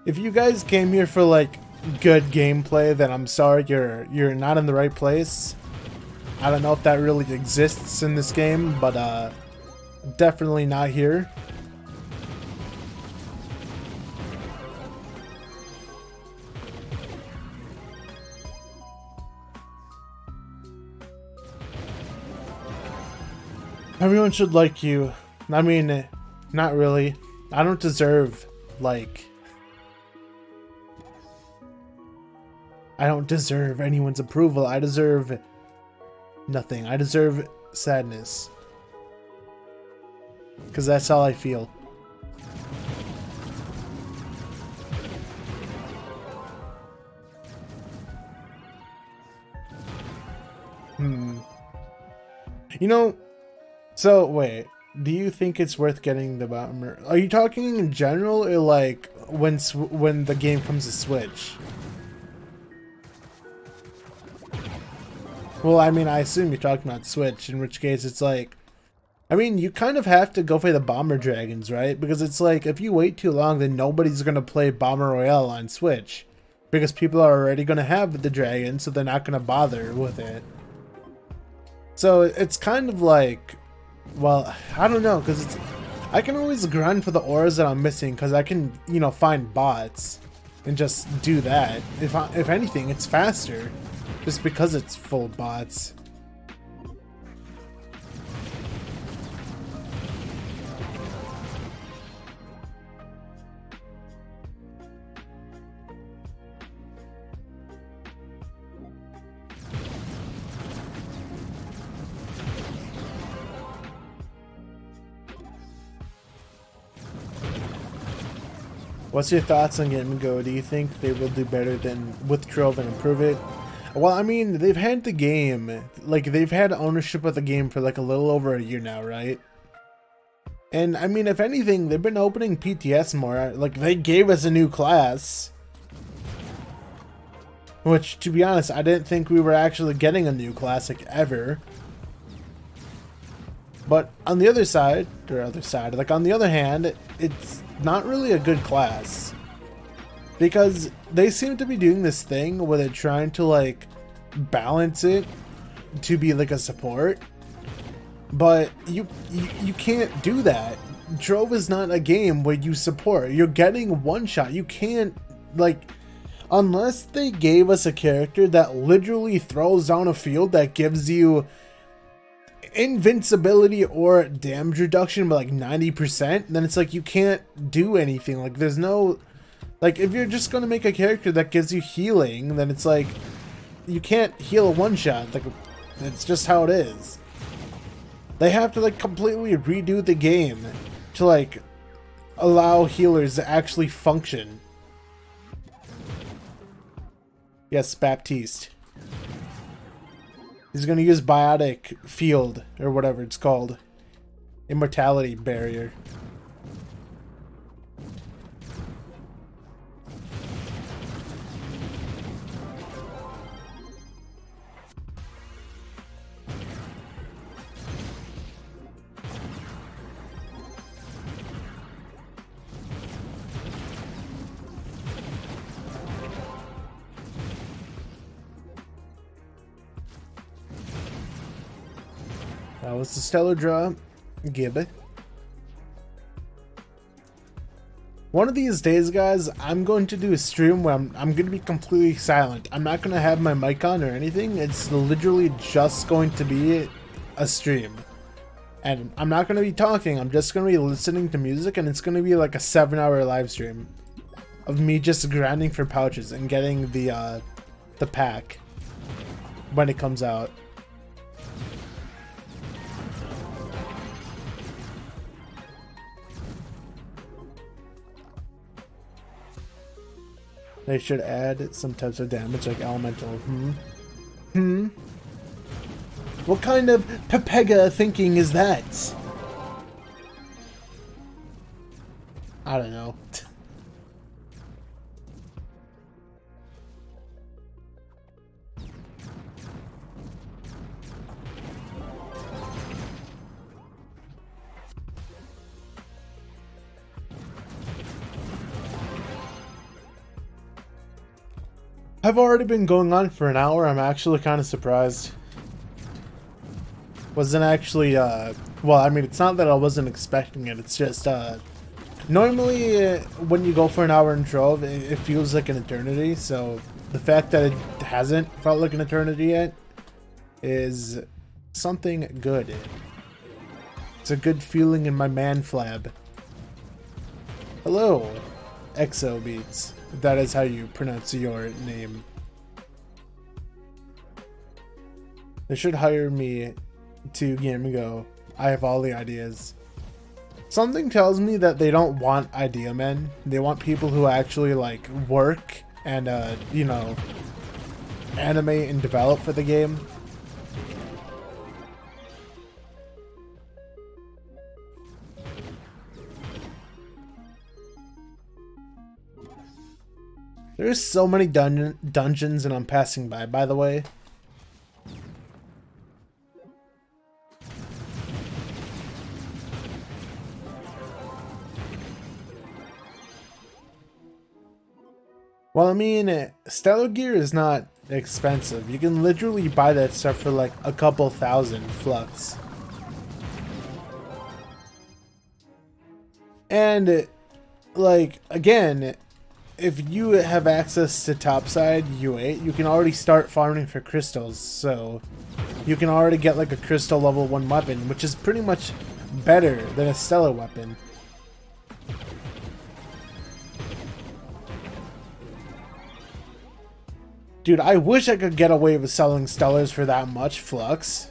If you guys came here for like good gameplay, then I'm sorry, you're not in the right place. I don't know if that really exists in this game, but definitely not here. Everyone should like you. I mean, not really. I don't deserve, like... I don't deserve anyone's approval. I deserve... nothing. I deserve sadness. Because that's all I feel. You know, so wait, do you think it's worth getting the bomber? Are you talking in general or like when the game comes to Switch? Well, I mean, I assume you're talking about Switch, in which case it's like, I mean, you kind of have to go for the Bomber Dragons, right? Because it's like, if you wait too long, then nobody's going to play Bomber Royale on Switch. Because people are already going to have the dragon, so they're not going to bother with it. So it's kind of like, well, I don't know, because it's, I can always grind for the auras that I'm missing, because I can, you know, find bots and just do that. If anything, it's faster. Just because it's full of bots. What's your thoughts on Get and Go? Do you think they will do better than with Trove and improve it? Well, I mean, they've had the game, like, they've had ownership of the game for, like, a little over a year now, right? And, I mean, if anything, they've been opening PTS more. Like, they gave us a new class. Which, to be honest, I didn't think we were actually getting a new classic ever. But, on the other side, like, on the other hand, it's not really a good class. Because they seem to be doing this thing where they're trying to like balance it to be like a support, but you can't do that. Trove is not a game where you support. You're getting one shot. You can't, like, unless they gave us a character that literally throws down a field that gives you invincibility or damage reduction by like 90%, then it's like you can't do anything. Like, there's no... Like, if you're just going to make a character that gives you healing, then it's like, you can't heal a one-shot. Like, it's just how it is. They have to like completely redo the game to like allow healers to actually function. Yes, Baptiste. He's gonna use Biotic Field, or whatever it's called. Immortality Barrier. That was the Stellar Draw. Gibby. One of these days, guys, I'm going to do a stream where I'm going to be completely silent. I'm not going to have my mic on or anything. It's literally just going to be a stream. And I'm not going to be talking. I'm just going to be listening to music, and it's going to be like a 7-hour live stream of me just grinding for pouches and getting the pack when it comes out. They should add some types of damage like elemental. What kind of Pepega thinking is that? I don't know. I've already been going on for an hour. I'm actually kind of surprised. Wasn't actually, well, I mean, it's not that I wasn't expecting it. It's just, normally when you go for an hour in Trove, it feels like an eternity. So the fact that it hasn't felt like an eternity yet is something good. It's a good feeling in my man flab. Hello, Exo Beats. That is how you pronounce your name. They should hire me to Game Go. I have all the ideas. Something tells me that they don't want idea men. They want people who actually like work and you know, animate and develop for the game. There's so many dungeons and I'm passing by the way. Well, I mean, Stellar Gear is not expensive. You can literally buy that stuff for like a couple thousand flux. And, like, again, if you have access to Topside U8, you can already start farming for crystals, so you can already get like a crystal level 1 weapon, which is pretty much better than a stellar weapon. Dude, I wish I could get away with selling stellars for that much flux.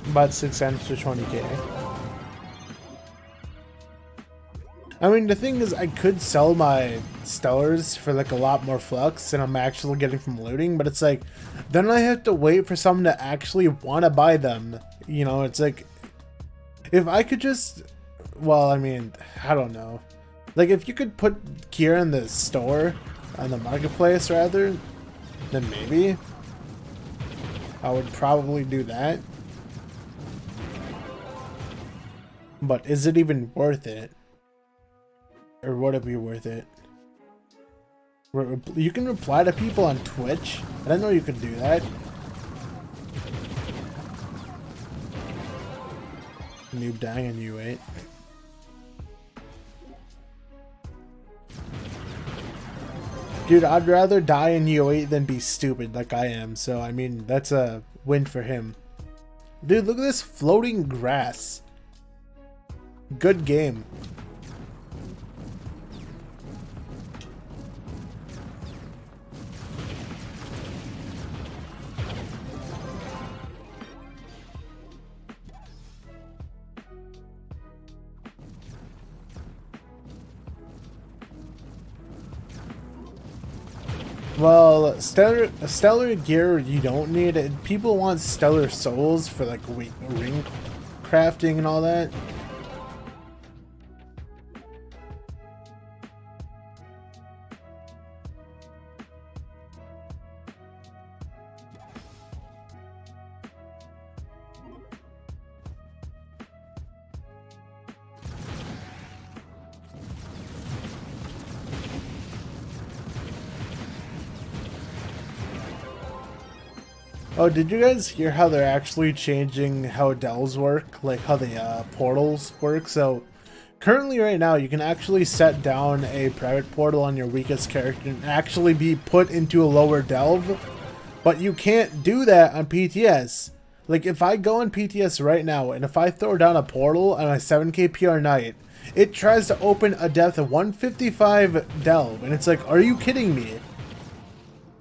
About 6 cents to 20k. I mean, the thing is, I could sell my stellars for like a lot more flux than I'm actually getting from looting, but it's like, then I have to wait for someone to actually want to buy them. You know, it's like, if I could just, well, I mean, I don't know. Like, if you could put gear in the store, on the marketplace rather, then maybe I would probably do that. But is it even worth it? Or would it be worth it? You can reply to people on Twitch? I didn't know you could do that. Noob dying in U8. Dude, I'd rather die in U8 than be stupid like I am, so I mean, that's a win for him. Dude, look at this floating grass. Good game. Well, stellar gear you don't need it. People want stellar souls for like ring crafting and all that. Oh, did you guys hear how they're actually changing how delves work? Like how the portals work? So currently right now you can actually set down a private portal on your weakest character and actually be put into a lower delve. But you can't do that on PTS. Like if I go on PTS right now and if I throw down a portal on a 7k PR night, it tries to open a depth of 155 delve. And it's like, are you kidding me?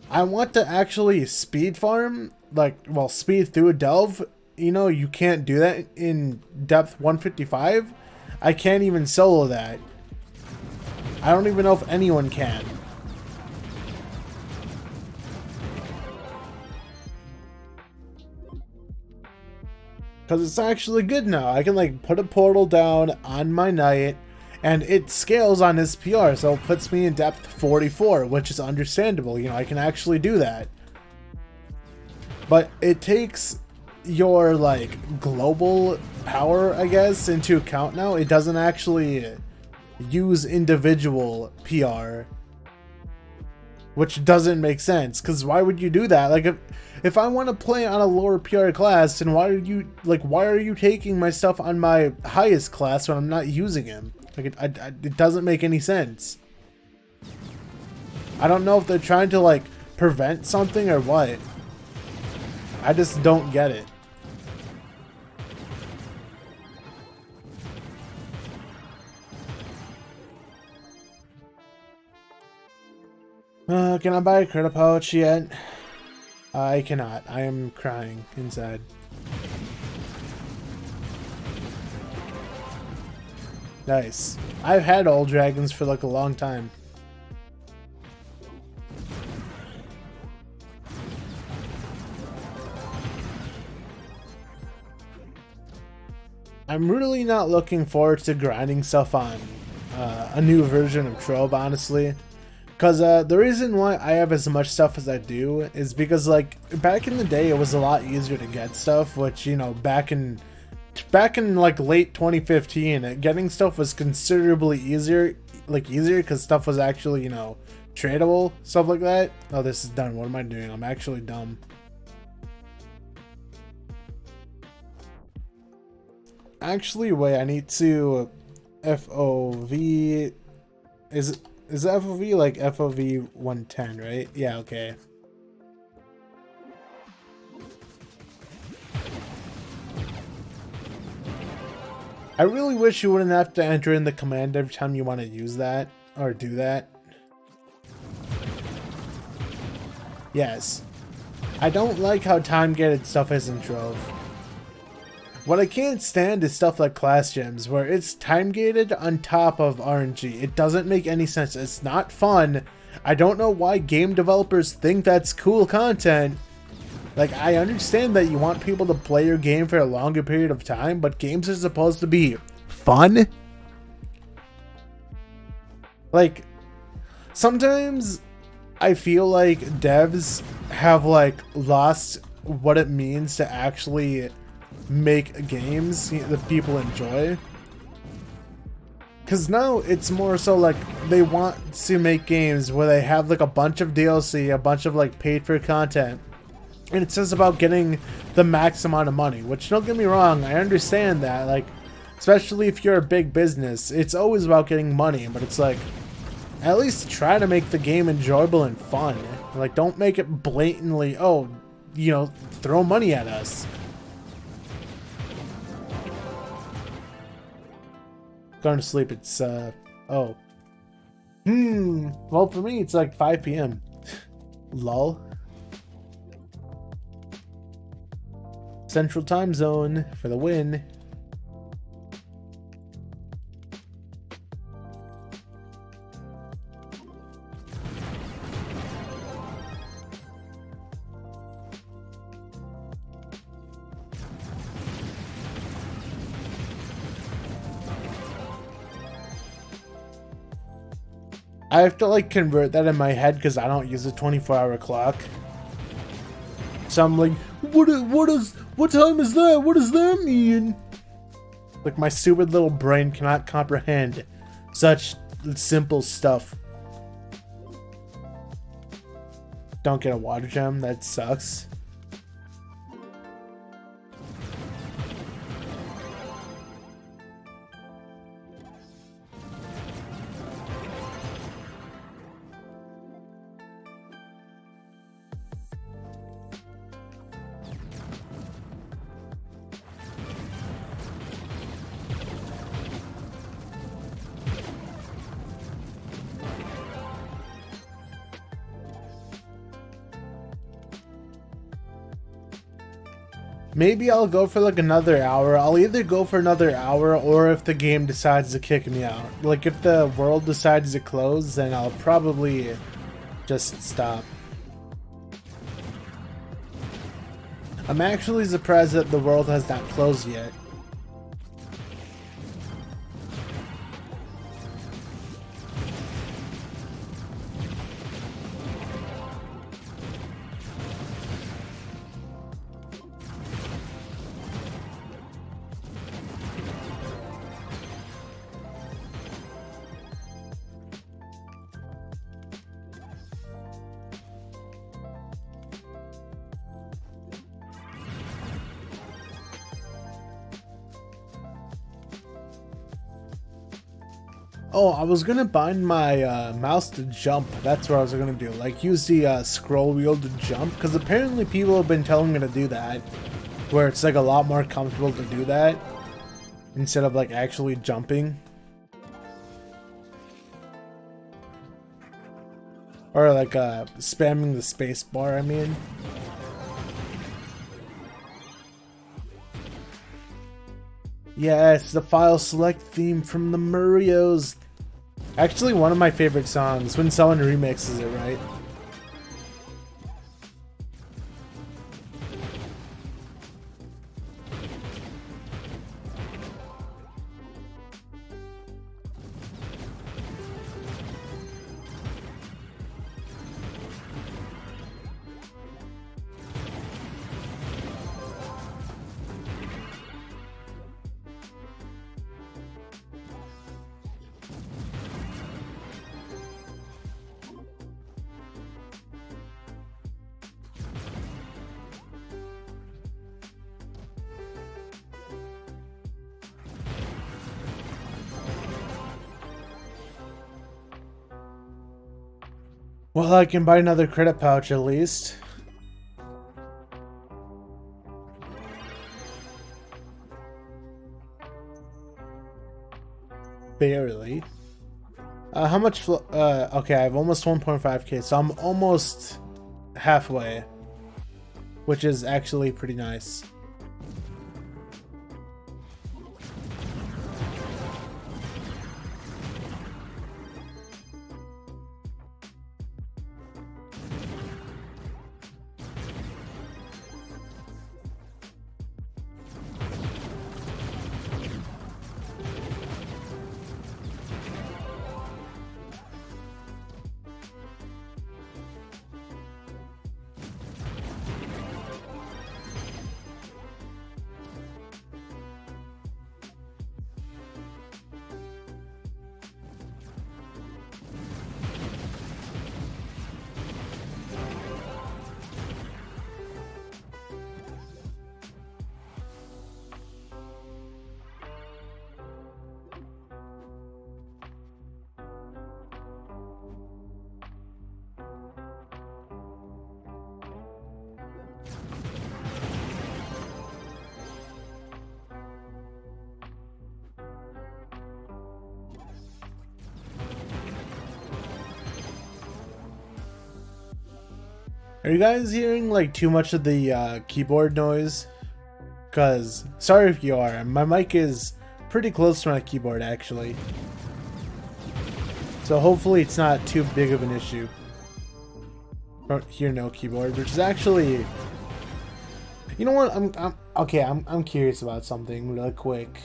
I want to actually speed farm, like, well, speed through a delve. You know, you can't do that in depth 155. I can't even solo that. I don't even know if anyone can. Because it's actually good now. I can, like, put a portal down on my knight, and it scales on his PR, so it puts me in depth 44, which is understandable. You know, I can actually do that. But it takes your, like, global power, I guess, into account now. It doesn't actually use individual PR, which doesn't make sense, because why would you do that? Like, if I want to play on a lower PR class, then why are you taking my stuff on my highest class when I'm not using him? Like, it doesn't make any sense. I don't know if they're trying to, like, prevent something or what. I just don't get it. Can I buy a credit pouch yet? I cannot. I am crying inside. Nice. I've had old dragons for like a long time. I'm really not looking forward to grinding stuff on a new version of Trove, honestly. Because the reason why I have as much stuff as I do is because, like, back in the day it was a lot easier to get stuff, which, you know, back in like late 2015, getting stuff was considerably easier because stuff was actually, you know, tradable, stuff like that. Oh, this is done. What am I doing? I'm actually dumb. Actually, wait, I need to FOV. Is the FOV like FOV 110, right? Yeah, okay. I really wish you wouldn't have to enter in the command every time you want to use that or do that. Yes. I don't like how time-gated stuff is in Trove. What I can't stand is stuff like class gems, where it's time-gated on top of RNG. It doesn't make any sense. It's not fun. I don't know why game developers think that's cool content. Like, I understand that you want people to play your game for a longer period of time, but games are supposed to be fun. Like, sometimes I feel like devs have, like, lost what it means to actually make games that people enjoy, because now it's more so like they want to make games where they have like a bunch of DLC, a bunch of like paid for content, and it's just about getting the max amount of money. Which, don't get me wrong, I understand that. Like, Especially if you're a big business, it's always about getting money, but it's like, at least try to make the game enjoyable and fun. Like, don't make it blatantly, oh, you know, throw money at us. Going to sleep, it's, oh. Well, for me, it's like 5 p.m. Lol. Central time zone for the win. I have to like convert that in my head because I don't use a 24-hour clock. So I'm like, what time is that? What does that mean? Like my stupid little brain cannot comprehend such simple stuff. Don't get a water gem, that sucks. Maybe I'll go for like another hour. I'll either go for another hour or if the game decides to kick me out. Like if the world decides to close, then I'll probably just stop. I'm actually surprised that the world has not closed yet. Oh, I was gonna bind my mouse to jump. That's what I was gonna do. Like use the scroll wheel to jump, because apparently people have been telling me to do that, where it's like a lot more comfortable to do that instead of like actually jumping. Or like spamming the space bar, I mean. Yes, the file select theme from the Marios. Actually, one of my favorite songs when someone remixes it, right? Well, I can buy another credit pouch at least. Barely. How much? Okay, I have almost 1.5k, so I'm almost halfway, which is actually pretty nice. Are you guys hearing like too much of the keyboard noise? Cause sorry if you are. My mic is pretty close to my keyboard actually. So hopefully it's not too big of an issue. Don't hear no keyboard, which is actually, you know what? I'm curious about something really quick.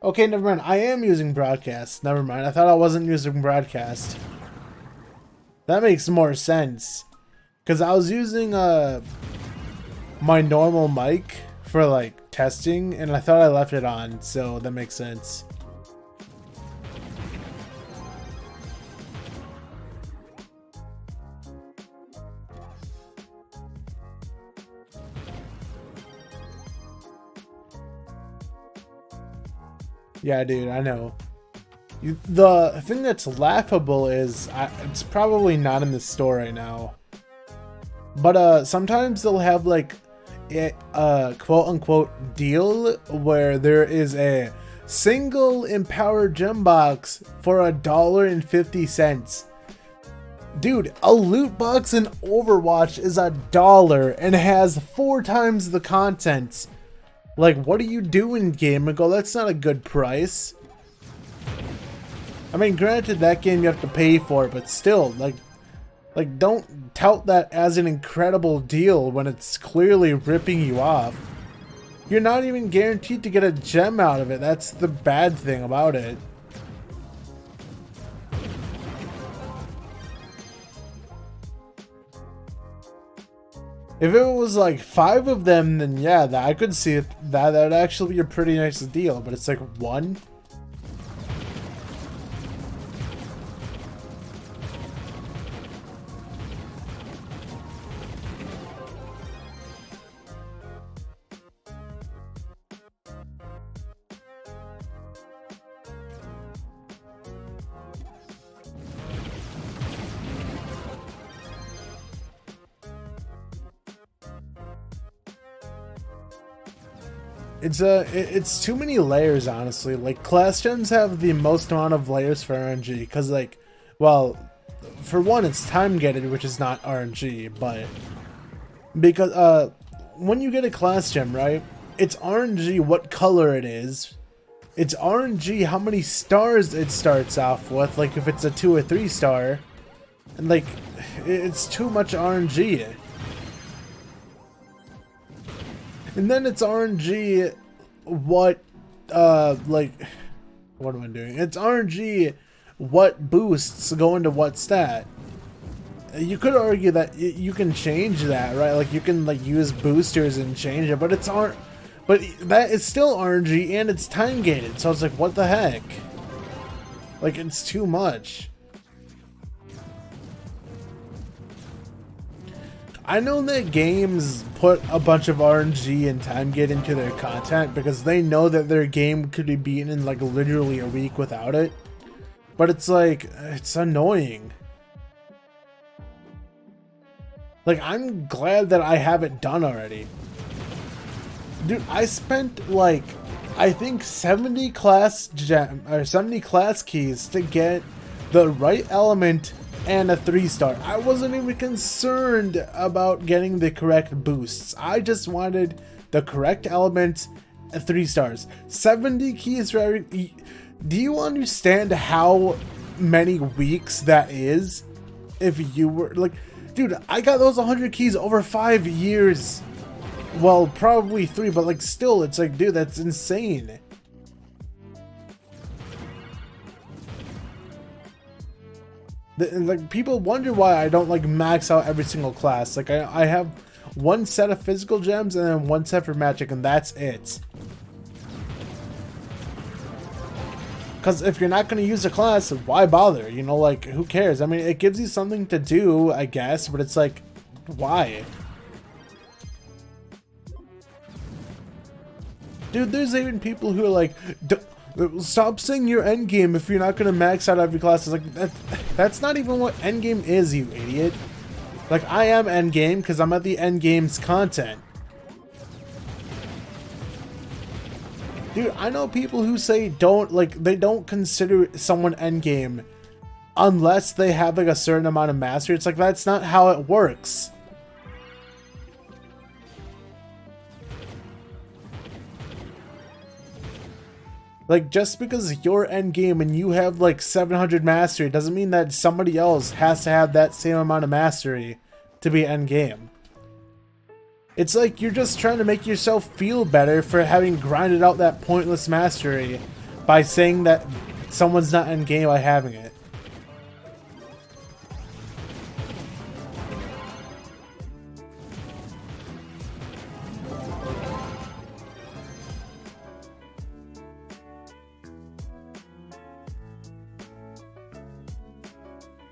Okay, never mind. I am using broadcast. Never mind. I thought I wasn't using broadcast. That makes more sense. Because I was using my normal mic for like testing, and I thought I left it on, so that makes sense. Yeah, dude, I know. The thing that's laughable is it's probably not in the store right now. But sometimes they'll have like a quote-unquote deal where there is a single empowered gem box for $1.50. Dude, a loot box in Overwatch is $1 and has 4 times the contents. Like, what are you doing, game? I go, that's not a good price. I mean, granted, that game you have to pay for, but still, like don't tout that as an incredible deal when it's clearly ripping you off. You're not even guaranteed to get a gem out of it. That's the bad thing about it. If it was like 5 of them, then yeah, I could see it. That would actually be a pretty nice deal. But it's like 1. It's too many layers, honestly. Like, class gems have the most amount of layers for RNG, because like, well, for one, it's time gated, which is not RNG, but because when you get a class gem, right, it's RNG what color it is, it's RNG how many stars it starts off with, like if it's a 2 or 3 star, and like it's too much RNG. And then it's RNG what, like, what am I doing? It's RNG what boosts go into what stat. You could argue that you can change that, right? Like, you can, like, use boosters and change it, but but that is still RNG and it's time gated, so it's like, what the heck? Like, it's too much. I know that games put a bunch of RNG and time gate into their content because they know that their game could be beaten in like literally a week without it. But it's like, it's annoying. Like, I'm glad that I have it done already. Dude, I spent like, I think 70 class keys to get the right element and a 3-star. I wasn't even concerned about getting the correct boosts. I just wanted the correct element and 3 stars. 70 keys for every... Do you understand how many weeks that is? If you were like... Dude, I got those 100 keys over 5 years. Well, probably 3, but like still, it's like, dude, that's insane. Like, people wonder why I don't like max out every single class. Like, I have 1 set of physical gems and then 1 set for magic, and that's it. Because if you're not going to use a class, why bother? You know, like, who cares? I mean, it gives you something to do, I guess, but it's like, why? Dude, there's even people who are like, stop saying your endgame if you're not going to max out every class. It's like, that's not even what endgame is, you idiot. Like, I am endgame because I'm at the endgame's content. Dude, I know people who say they don't consider someone endgame unless they have like a certain amount of mastery. It's like, that's not how it works. Like, just because you're endgame and you have like 700 mastery doesn't mean that somebody else has to have that same amount of mastery to be endgame. It's like you're just trying to make yourself feel better for having grinded out that pointless mastery by saying that someone's not endgame by having it.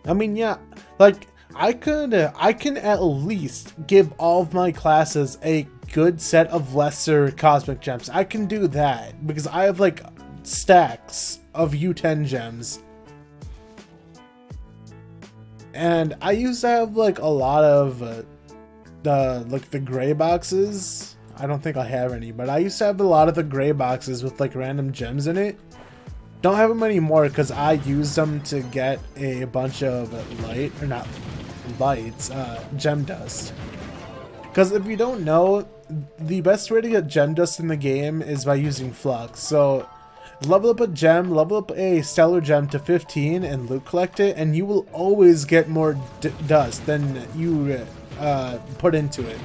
I mean, yeah, like, I can at least give all of my classes a good set of lesser cosmic gems. I can do that because I have like stacks of U10 gems. And I used to have like a lot of the gray boxes. I don't think I have any, but I used to have a lot of the gray boxes with like random gems in it. Don't have them anymore because I used them to get a bunch of gem dust. Because if you don't know, the best way to get gem dust in the game is by using flux. So level up a gem, level up a stellar gem to 15 and loot collect it, and you will always get more dust than you put into it.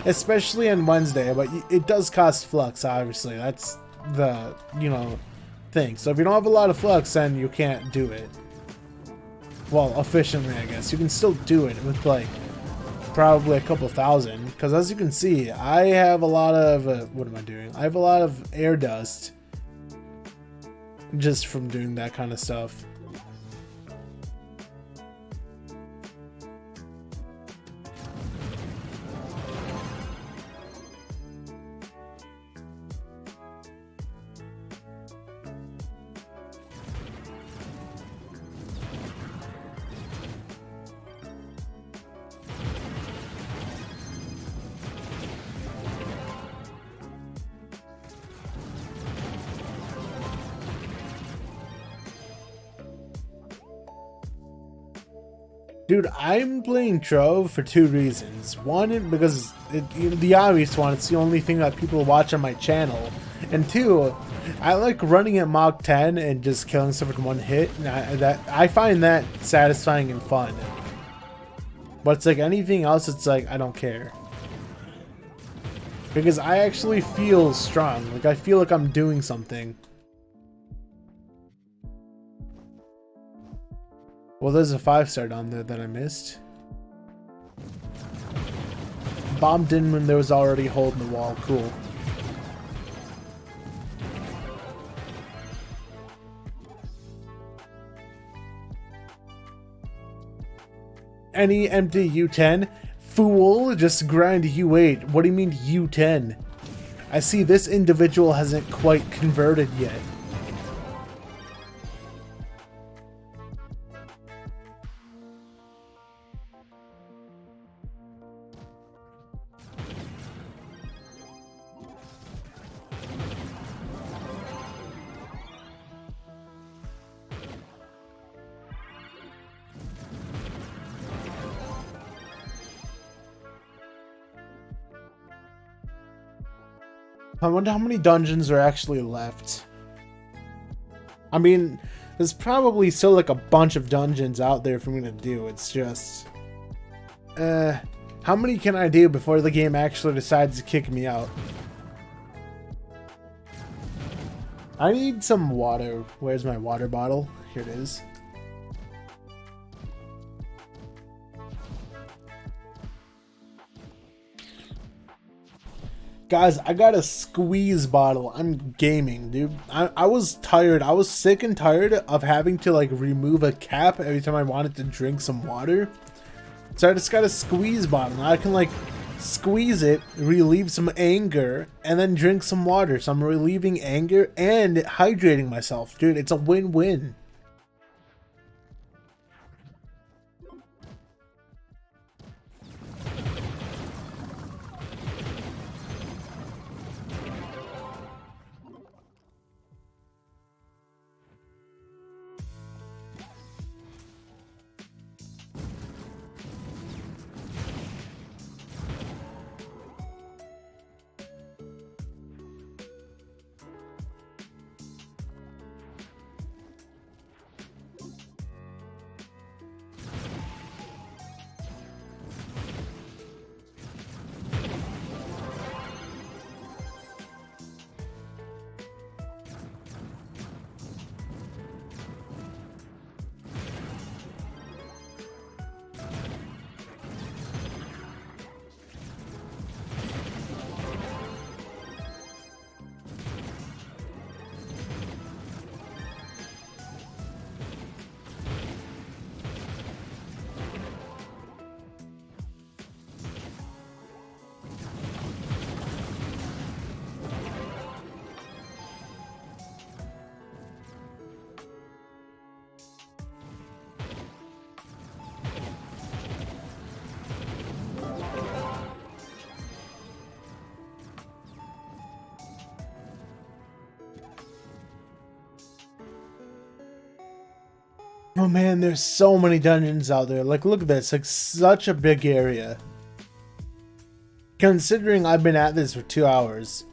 Especially on Wednesday, but it does cost flux, obviously. That's the, thing. So if you don't have a lot of flux, then you can't do it. Well, efficiently, I guess. You can still do it with, like, probably a couple thousand. Because as you can see, I have a lot of... what am I doing? I have a lot of air dust. Just from doing that kind of stuff. Dude, I'm playing Trove for two reasons. One, because the obvious one, it's the only thing that people watch on my channel. And two, I like running at Mach 10 and just killing stuff in one hit. And I find that satisfying and fun. But it's like anything else, it's like, I don't care. Because I actually feel strong. Like, I feel like I'm doing something. Well, there's a 5-star down there that I missed. Bombed in when there was already a hole in the wall. Cool. Any empty U10? Fool, just grind U8. What do you mean U10? I see this individual hasn't quite converted yet. I wonder how many dungeons are actually left. I mean, there's probably still like a bunch of dungeons out there for me to do. It's just... how many can I do before the game actually decides to kick me out? I need some water. Where's my water bottle? Here it is. Guys, I got a squeeze bottle. I'm gaming, dude. I was tired. I was sick and tired of having to, like, remove a cap every time I wanted to drink some water. So I just got a squeeze bottle. Now I can, like, squeeze it, relieve some anger, and then drink some water. So I'm relieving anger and hydrating myself. Dude, it's a win-win. Oh man, there's so many dungeons out there. Like, look at this. Like, such a big area. Considering I've been at this for 2 hours.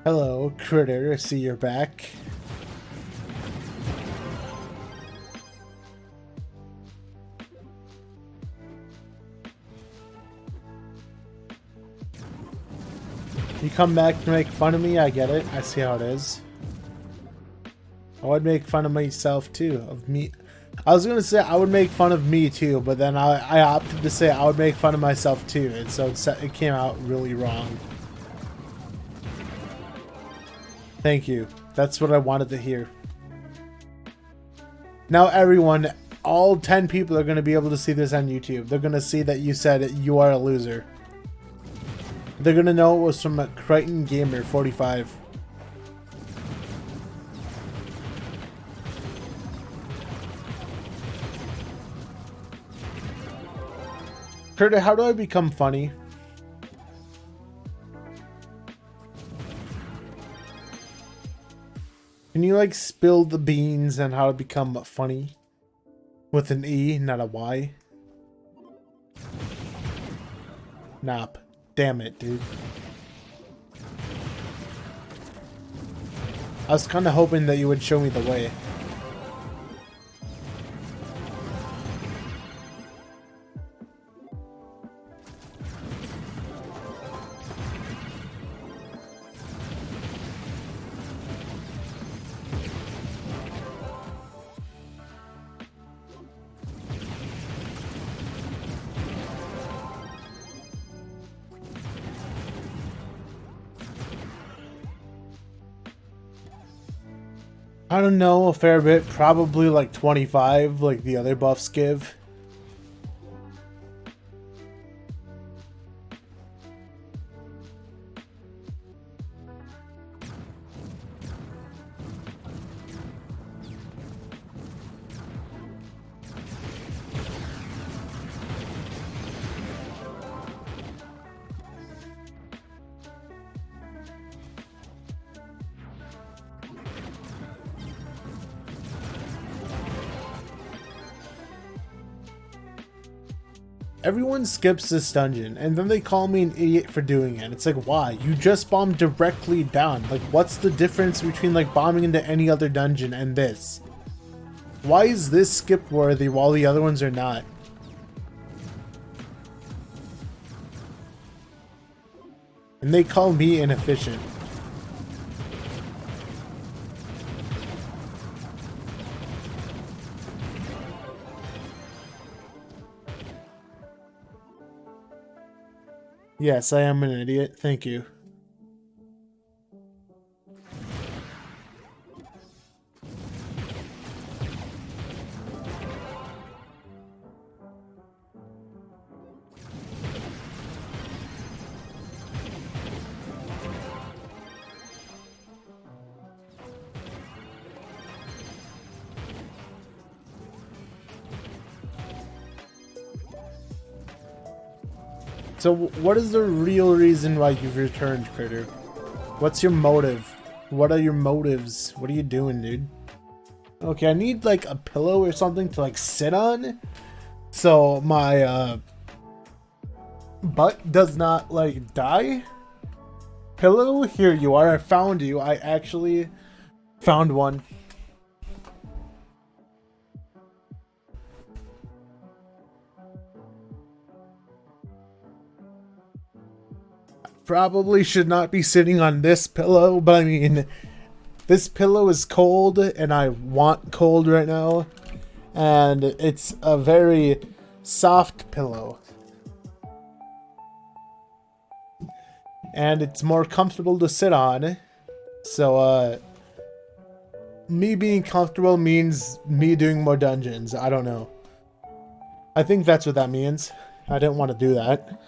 Hello, critter. I see you're back. You come back to make fun of me? I get it. I see how it is. I would make fun of myself too. Of me. I was gonna say I would make fun of me too, but then I opted to say I would make fun of myself too, and so it came out really wrong. Thank you. That's what I wanted to hear. Now everyone, all 10 people are going to be able to see this on YouTube. They're going to see that you said you are a loser. They're going to know it was from a Crichton Gamer 45. Curtis, how do I become funny? Can you like spill the beans on how to become funny? With an E, not a Y? Nop. Damn it, dude. I was kind of hoping that you would show me the way. I don't know, a fair bit. Probably like 25, like the other buffs give. Everyone skips this dungeon, and then they call me an idiot for doing it. It's like, why? You just bombed directly down. Like, what's the difference between, like, bombing into any other dungeon and this? Why is this skip-worthy while the other ones are not? And they call me inefficient. Yes, I am an idiot. Thank you. So what is the real reason why you've returned, Critter? What's your motive? What are your motives? What are you doing, dude? Okay, I need like a pillow or something to like sit on, so my butt does not like die. Pillow, here you are. I found you. I actually found one. Probably should not be sitting on this pillow, but I mean, this pillow is cold and I want cold right now. And it's a very soft pillow. And it's more comfortable to sit on. So, me being comfortable means me doing more dungeons. I don't know. I think that's what that means. I didn't want to do that.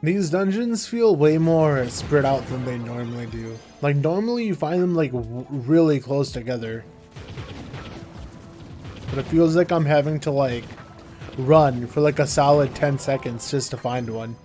These dungeons feel way more spread out than they normally do. Like, normally you find them, like, really close together. But it feels like I'm having to, like, run for, like, a solid 10 seconds just to find one.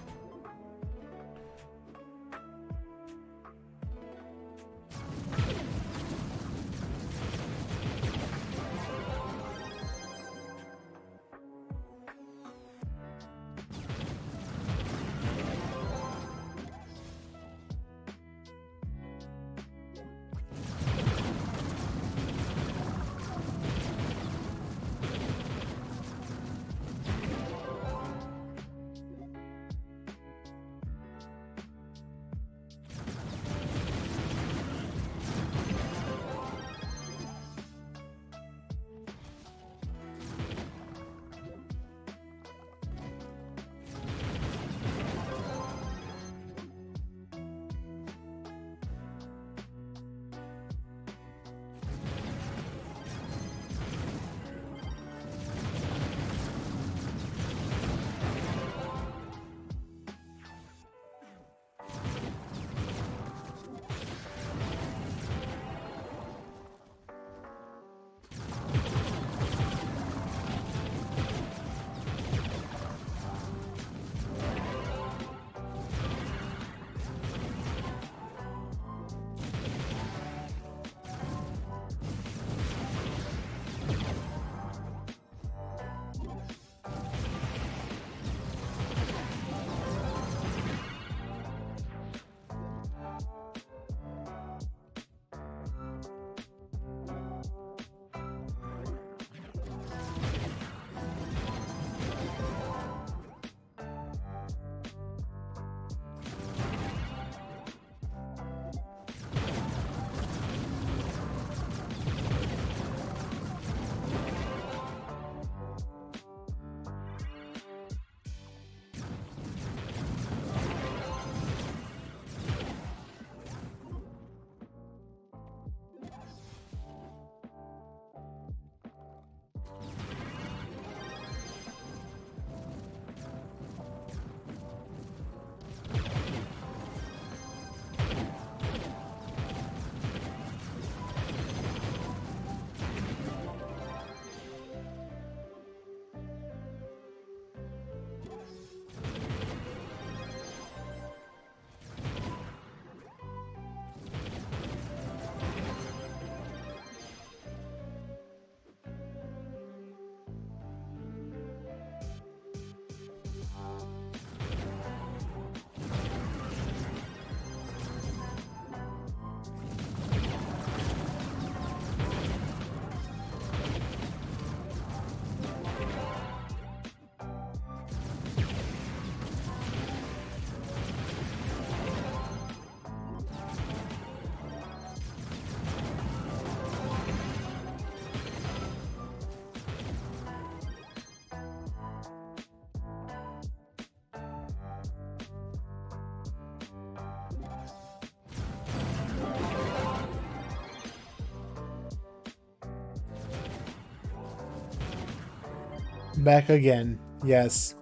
Back again. Yes.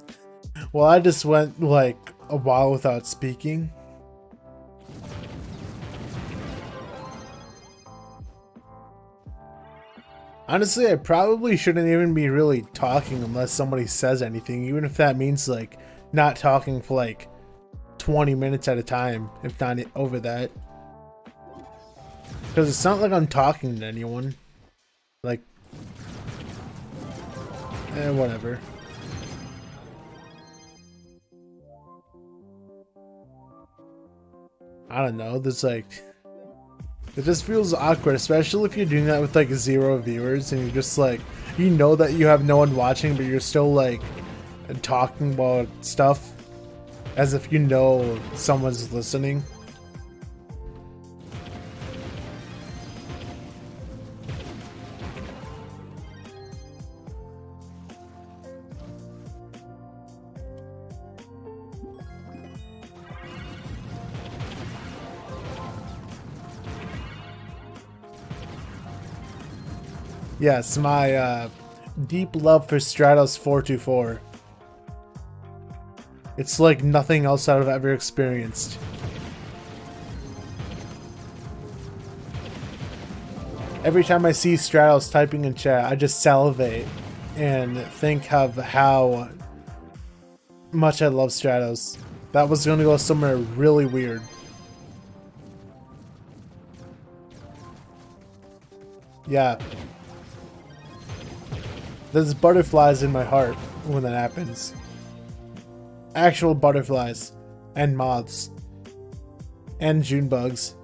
Well, I just went like a while without speaking. Honestly, I probably shouldn't even be really talking unless somebody says anything, even if that means like not talking for like 20 minutes at a time, if not over that. Because it's not like I'm talking to anyone. Like, whatever. I don't know, there's like... It just feels awkward, especially if you're doing that with like 0 viewers and you're just like... You know that you have no one watching, but you're still like talking about stuff as if you know someone's listening. Yes, my deep love for Stratos 424. It's like nothing else I've ever experienced. Every time I see Stratos typing in chat, I just salivate and think of how much I love Stratos. That was going to go somewhere really weird. Yeah. There's butterflies in my heart when that happens. Actual butterflies. And moths. And June bugs.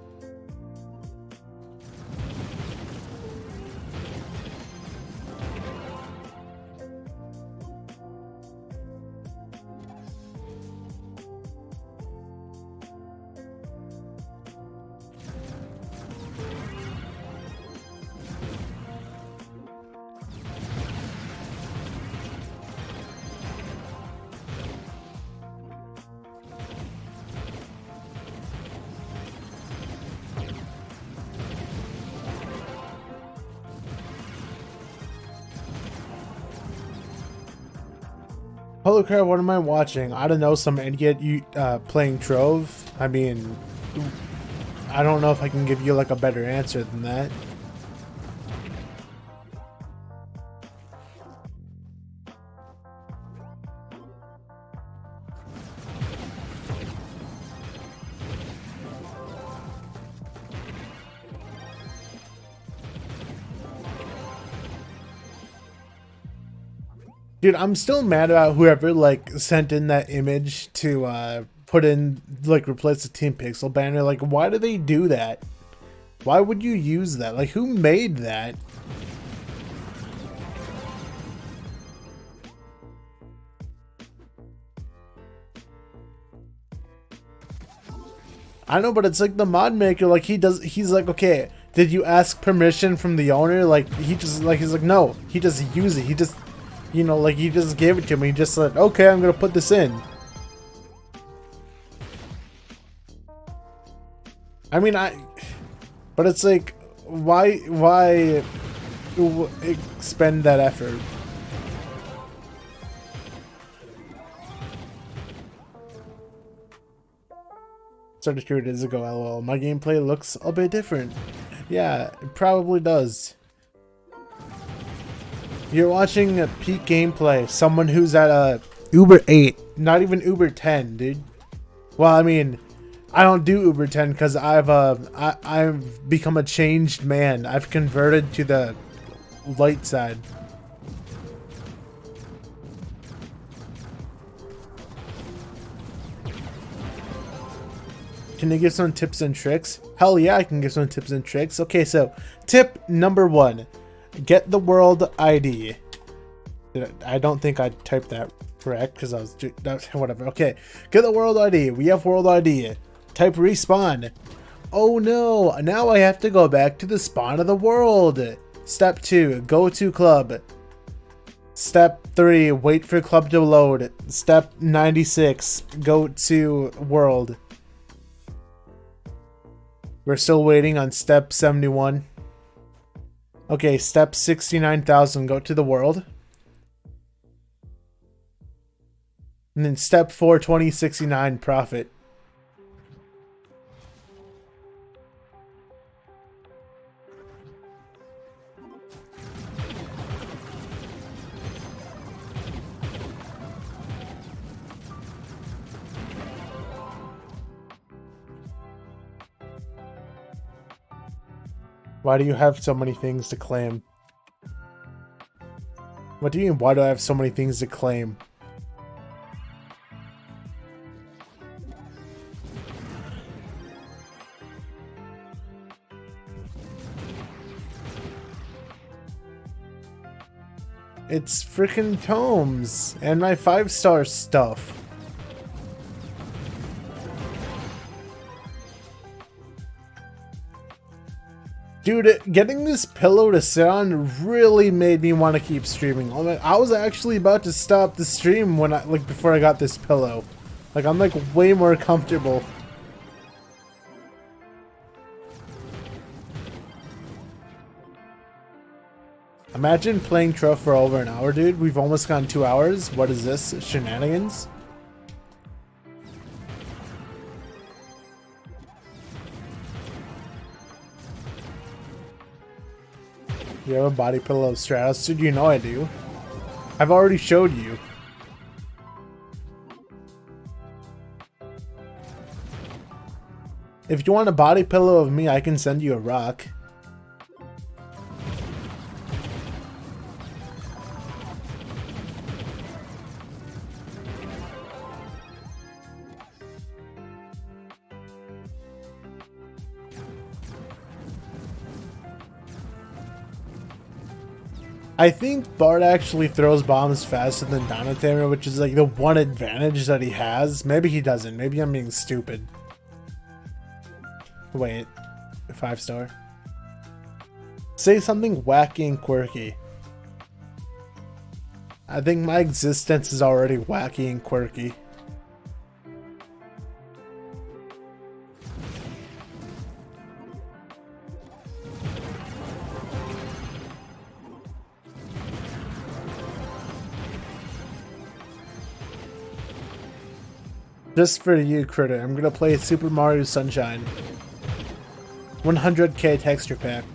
Holy crap, what am I watching? I don't know, some idiot playing Trove? I mean, I don't know if I can give you like a better answer than that. Dude, I'm still mad about whoever like sent in that image to put in like replace the Team Pixel banner. Like, why do they do that? Why would you use that? Like, who made that? I know, but it's like the mod maker, like he's like, okay, did you ask permission from the owner? Like he's like, no, he just used it. He just, you know, like he just gave it to me. He just said, okay, I'm gonna put this in. I mean, but it's like, why expend that effort? Started 2 days ago, lol. My gameplay looks a bit different. Yeah, it probably does. You're watching a peak gameplay. Someone who's at a Uber 8, not even Uber 10, dude. Well, I mean, I don't do Uber 10 because I've become a changed man. I've converted to the light side. Can you give some tips and tricks? Hell yeah, I can give some tips and tricks. Okay, so tip number 1. Get the world ID. I don't think I typed that correct because I was whatever. Okay, get the world ID. We have world ID. Type respawn. Oh no, now I have to go back to the spawn of the world. Step 2, go to club. Step 3, wait for club to load. Step 96, go to world. We're still waiting on step 71. Okay, step 69,000, go to the world. And then step 4, 2069 profit. Why do you have so many things to claim? What do you mean, why do I have so many things to claim? It's freaking tomes and my 5-star stuff. Dude, getting this pillow to sit on really made me want to keep streaming. I was actually about to stop the stream when before I got this pillow. Like, I'm way more comfortable. Imagine playing Truff for over an hour, dude. We've almost gone 2 hours. What is this? Shenanigans? You have a body pillow of Stratos? Dude, you know I do. I've already showed you. If you want a body pillow of me, I can send you a rock. I think Bard actually throws bombs faster than Donatamer, which is like the one advantage that he has. Maybe he doesn't. Maybe I'm being stupid. Wait. 5-star. Say something wacky and quirky. I think my existence is already wacky and quirky. Just for you, Critter, I'm gonna play Super Mario Sunshine. 100k texture pack.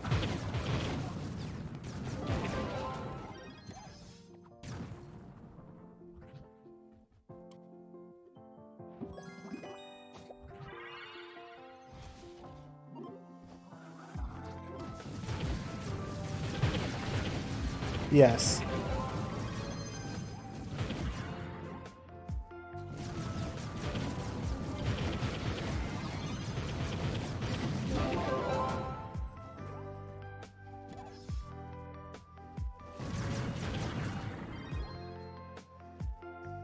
Yes.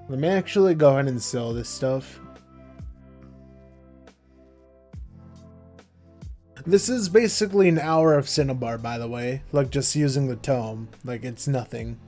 Let me actually go ahead and sell this stuff. This is basically an hour of Cinnabar, by the way. Like, just using the tome. Like, it's nothing.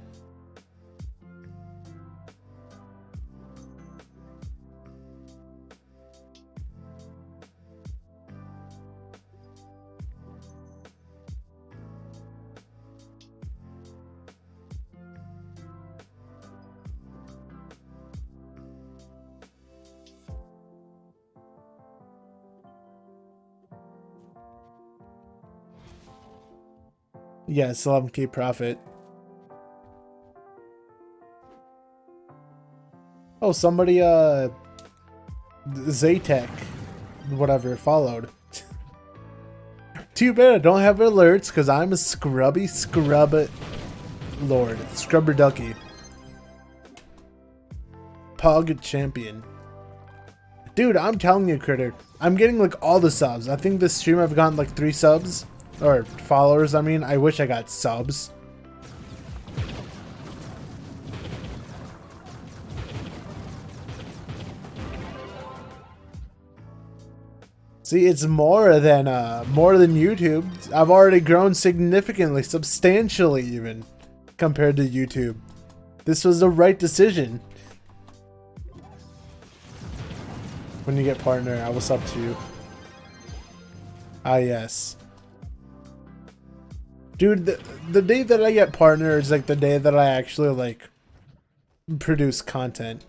Yeah, 11k profit. Oh, somebody, Zaytech, whatever, followed. Too bad I don't have alerts, because I'm a scrubby scrub lord. Scrubber ducky. Pog champion. Dude, I'm telling you, Critter, I'm getting, like, all the subs. I think this stream I've gotten, like, 3 subs. Or followers, I mean. I wish I got subs. See, it's more than YouTube. I've already grown significantly, substantially even, compared to YouTube. This was the right decision. When you get partner, I will sub to you. Ah, yes. Dude, the day that I get partner is like the day that I actually like produce content.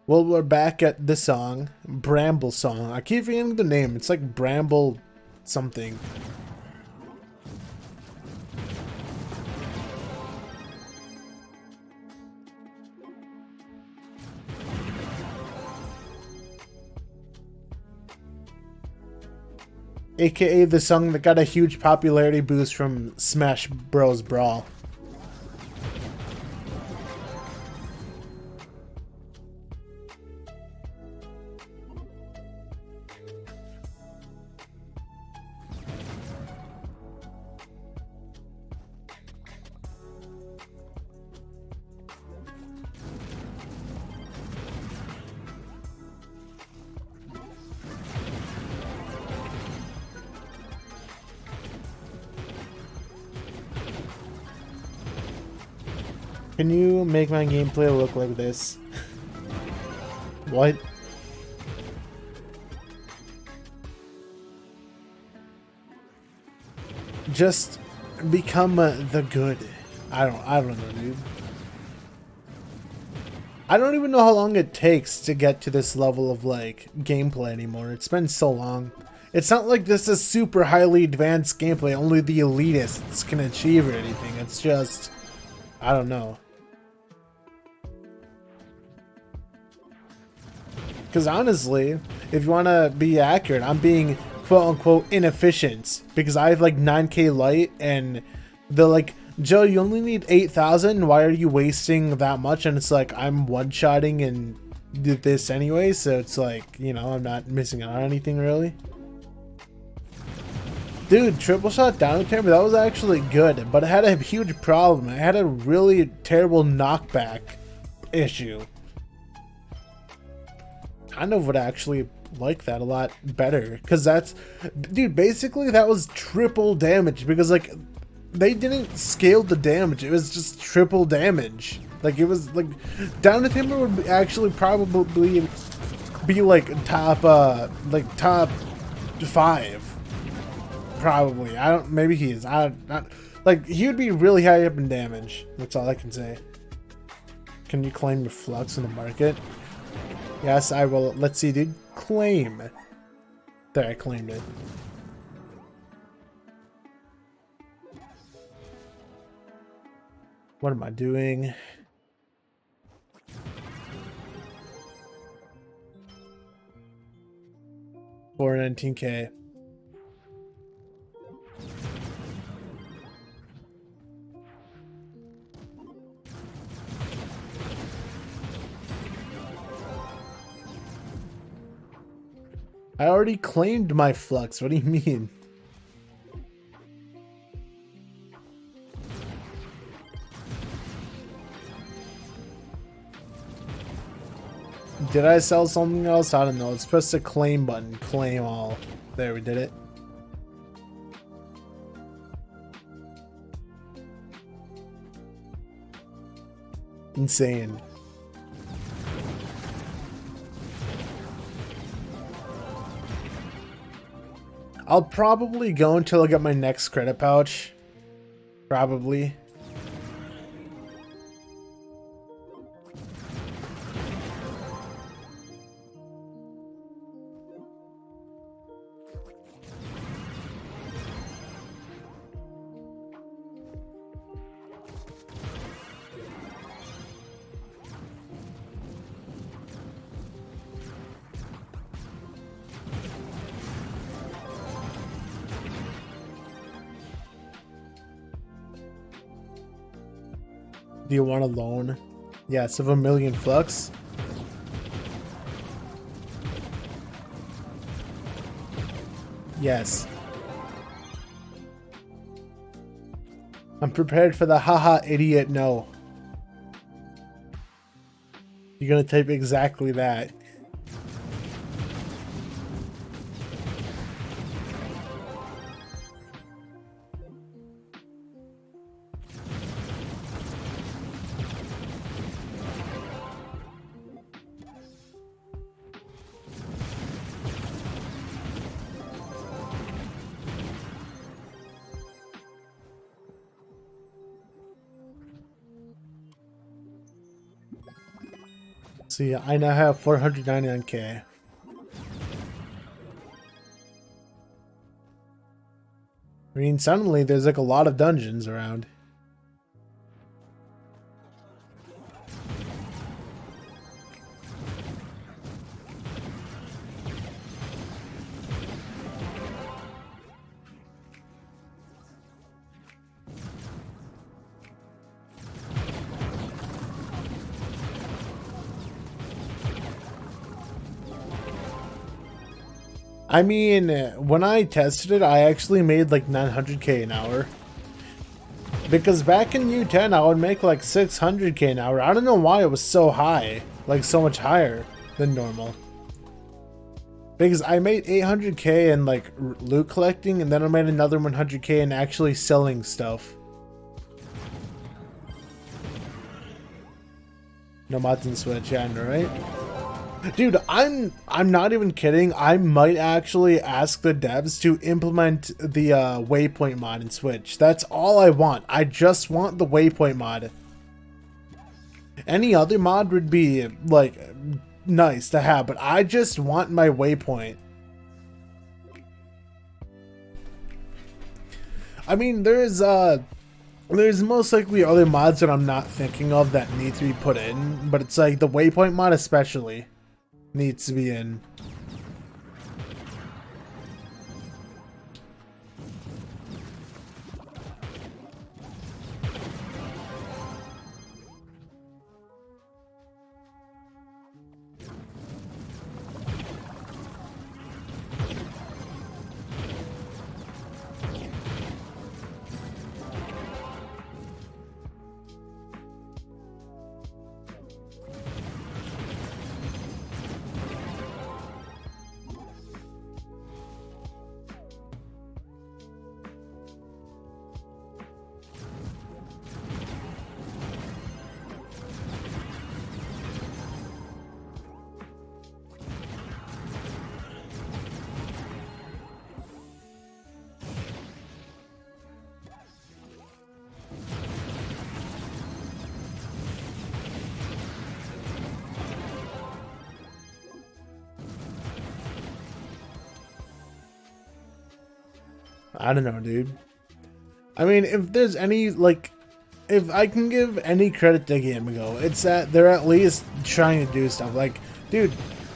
Well, we're back at the song, Bramble Song. I keep forgetting the name. It's like Bramble something. AKA the song that got a huge popularity boost from Smash Bros. Brawl. Can you make my gameplay look like this? What? Just become the good. I don't know, dude. I don't even know how long it takes to get to this level of like gameplay anymore. It's been so long. It's not like this is super highly advanced gameplay only the elitists can achieve or anything. It's just, I don't know. Because honestly, if you want to be accurate, I'm being quote-unquote inefficient. Because I have like 9k light and they're like, Joe, you only need 8,000. Why are you wasting that much? And it's like, I'm one-shotting and did this anyway. So it's like, you know, I'm not missing out on anything really. Dude, triple shot down camera, that was actually good. But it had a huge problem. It had a really terrible knockback issue. Kind of would actually like that a lot better, because that's, dude, basically that was triple damage, because like they didn't scale the damage, it was just triple damage. Like it was like down to timber would actually probably be like top 5 probably. I don't, maybe he is, I don't, like he would be really high up in damage. That's all I can say. Can you claim your flux in the market? Yes, I will. Let's see, dude. Claim. There, I claimed it. What am I doing? $419K. I already claimed my flux. What do you mean? Did I sell something else? I don't know. Let's press the claim button. Claim all. There, we did it. Insane. I'll probably go until I get my next credit pouch. Probably. Do you want a loan? Yes, of 1,000,000 flux. Yes. I'm prepared for the haha idiot no. You're gonna type exactly that. So yeah, I now have 499k. I mean, suddenly there's like a lot of dungeons around. I mean, when I tested it, I actually made like 900k an hour. Because back in U10, I would make like 600k an hour. I don't know why it was so high, like so much higher than normal. Because I made 800k in like loot collecting, and then I made another 100k in actually selling stuff. No mods in Switch, yeah, I know, right? Dude, I'm not even kidding. I might actually ask the devs to implement the waypoint mod in Switch. That's all I want. I just want the waypoint mod. Any other mod would be like nice to have, but I just want my waypoint. I mean, there's most likely other mods that I'm not thinking of that need to be put in, but it's like the waypoint mod especially needs to be in. I don't know, dude. I mean, if there's any, like, if I can give any credit to Gamigo, it's that they're at least trying to do stuff. Like, dude,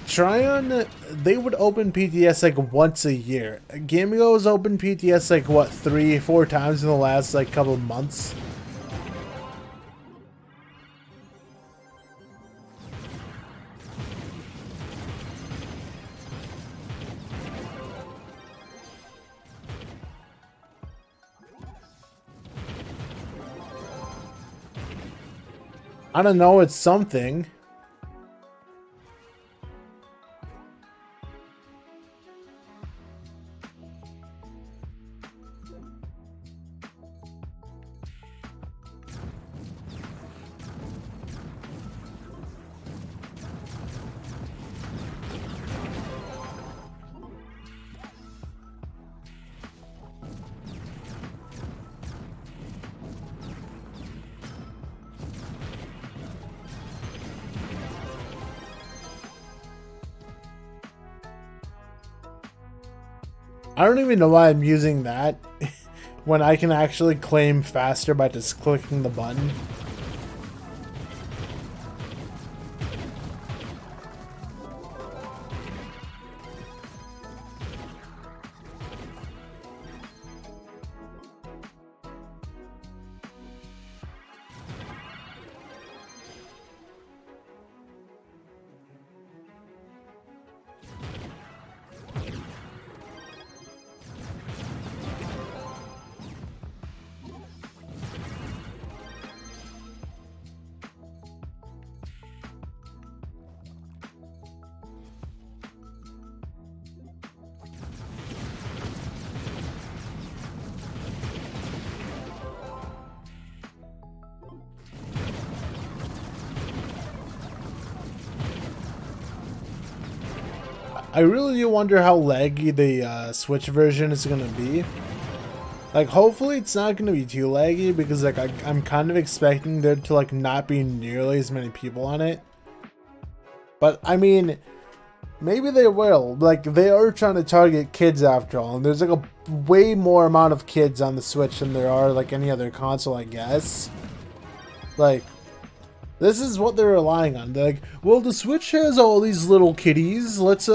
Tryon, they would open PTS like once a year. Gamigo has opened PTS like, what, 3-4 times in the last, like, couple of months? I don't know, it's something. I don't even know why I'm using that when I can actually claim faster by just clicking the button. I really do wonder how laggy the Switch version is going to be. Like, hopefully it's not going to be too laggy, because like I'm kind of expecting there to like not be nearly as many people on it. But I mean, maybe they will. Like, they are trying to target kids after all. And there's like a way more amount of kids on the Switch than there are like any other console, I guess. Like, this is what they're relying on. They're like, well, the Switch has all these little kiddies. Let's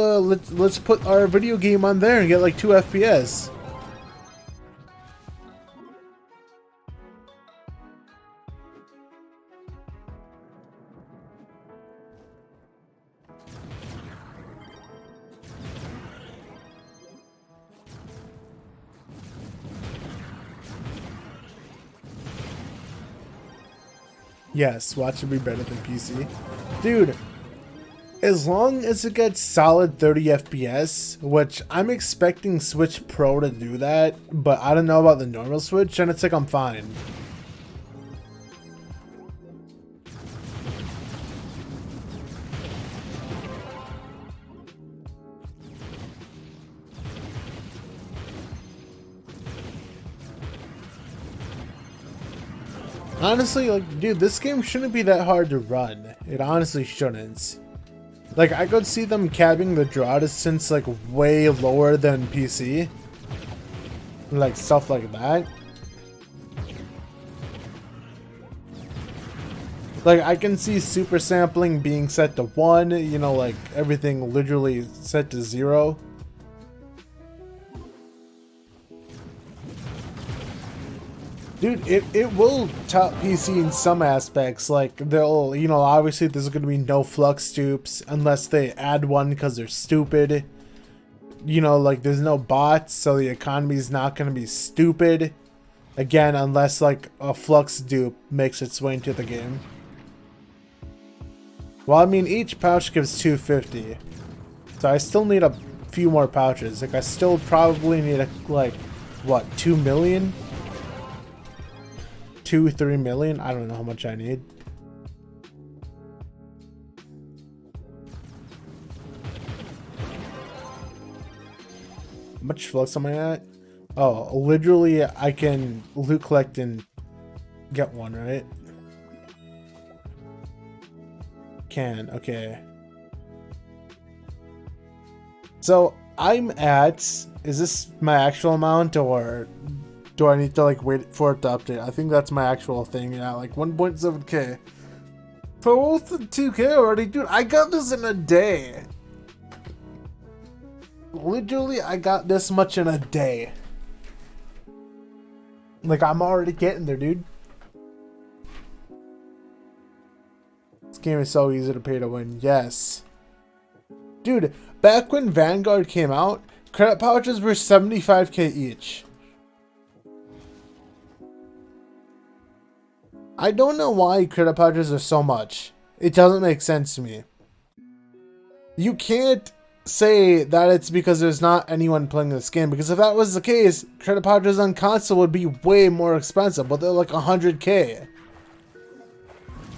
put our video game on there and get like 2 FPS. Yes, watch it be better than PC. Dude, as long as it gets solid 30 FPS, which I'm expecting Switch Pro to do that, but I don't know about the normal Switch, and it's like I'm fine. Honestly, like, dude, this game shouldn't be that hard to run. It honestly shouldn't. Like, I could see them capping the draw distance, like, way lower than PC. Like, stuff like that. Like, I can see super sampling being set to 1, you know, like, everything literally set to 0. Dude, it will top PC in some aspects. Like, they'll, you know, obviously there's going to be no flux dupes unless they add one because they're stupid. You know, like, there's no bots, so the economy is not going to be stupid. Again, unless, like, a flux dupe makes its way into the game. Well, I mean, each pouch gives 250. So I still need a few more pouches. Like, I still probably need, like, what, 2 million? 2-3 million? I don't know how much I need. How much flux am I at? Oh, literally I can loot collect and get one, right? Can, okay. So I'm at, is this my actual amount or do I need to like wait for it to update? I think that's my actual thing. Yeah, like 1.7k. For both the 2k already, dude. I got this in a day. Literally, I got this much in a day. Like, I'm already getting there, dude. This game is so easy to pay to win. Yes. Dude, back when Vanguard came out, credit pouches were 75k each. I don't know why credit pouches are so much. It doesn't make sense to me. You can't say that it's because there's not anyone playing this game, because if that was the case, credit pouches on console would be way more expensive, but they're like 100k.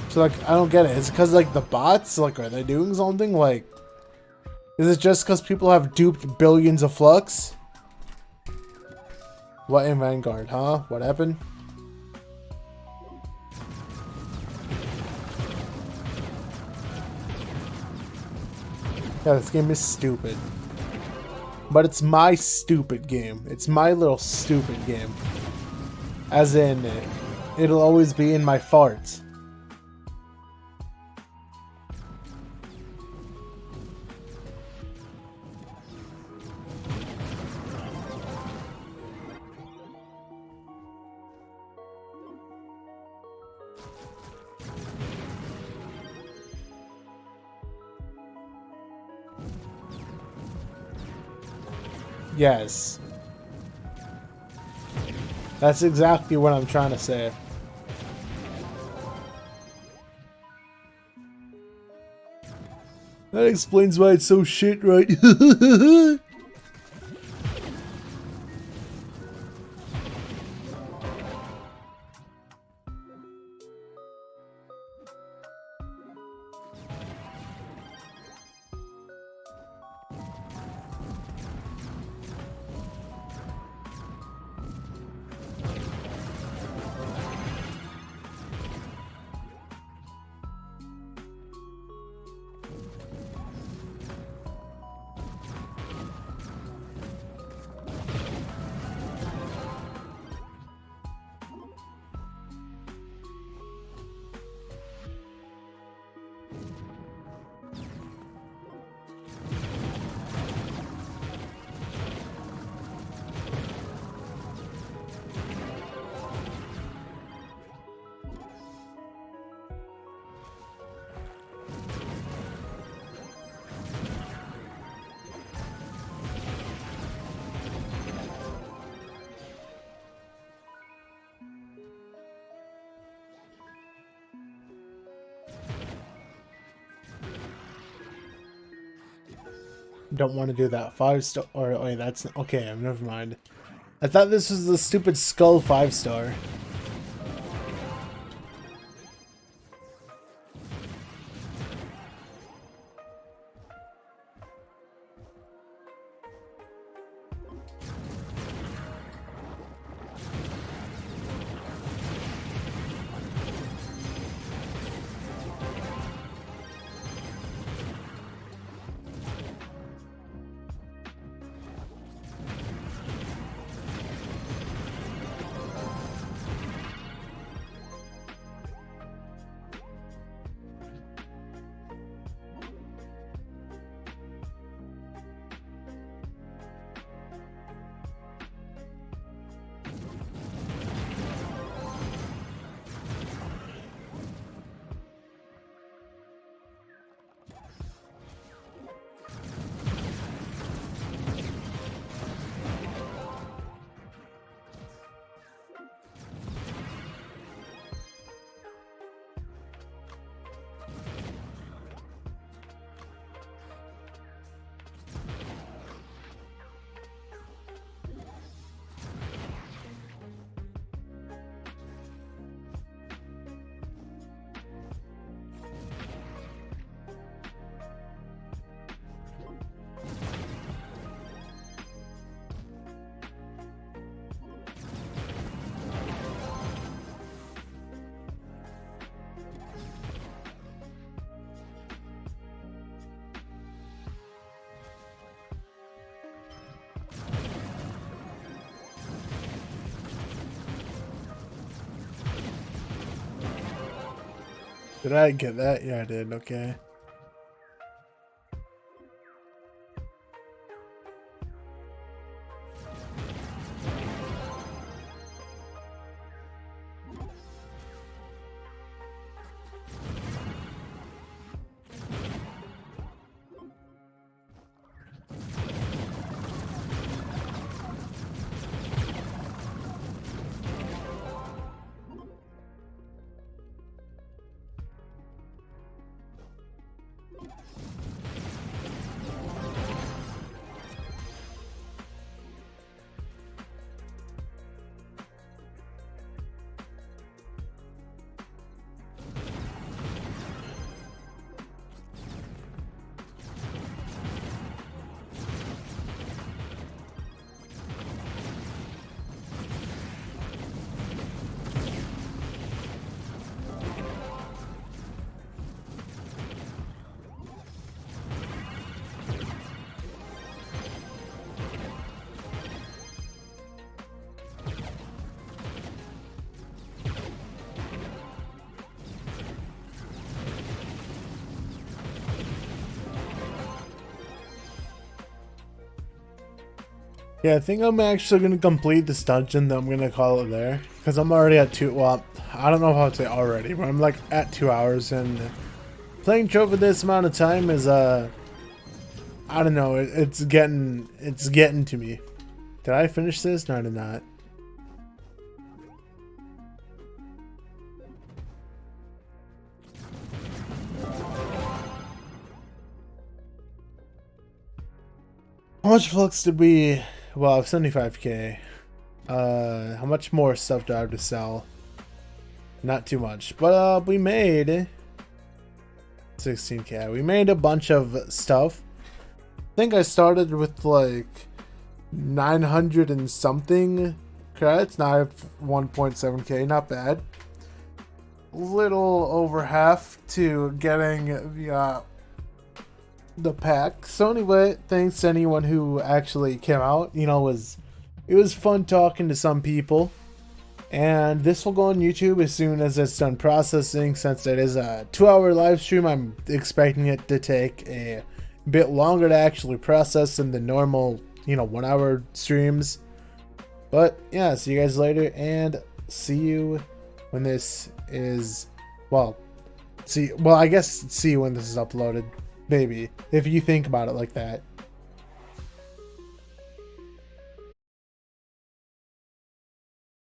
So like, I don't get it. Is it because like the bots, like, are they doing something? Like, is it just because people have duped billions of flux? What in Vanguard, huh? What happened? Yeah, this game is stupid. But it's my stupid game. It's my little stupid game. As in, it'll always be in my farts. Yes. That's exactly what I'm trying to say. That explains why it's so shit, right? Don't want to do that 5-star. Or wait, that's okay. Never mind. I thought this was the stupid skull 5-star. Did I get that? Yeah, I did. Okay. Yeah, I think I'm actually going to complete this dungeon, then I'm going to call it there. Because I'm already at 2, well, I don't know how to say already, but I'm like at 2 hours, and playing Trove for this amount of time is, I don't know, it's getting to me. Did I finish this? No, I did not. How much flux did we... Well, 75k. How much more stuff do I have to sell? Not too much. But, we made... 16k. We made a bunch of stuff. I think I started with, like, 900 and something credits. Now I have 1.7k. Not bad. Little over half to getting the pack. So anyway, thanks to anyone who actually came out. You know, it was fun talking to some people. And this will go on YouTube as soon as it's done processing. Since it is a 2-hour live stream, I'm expecting it to take a bit longer to actually process than the normal, you know, 1-hour streams. But yeah, see you guys later, and see you when this is, well, I guess see you when this is uploaded. Maybe, if you think about it like that.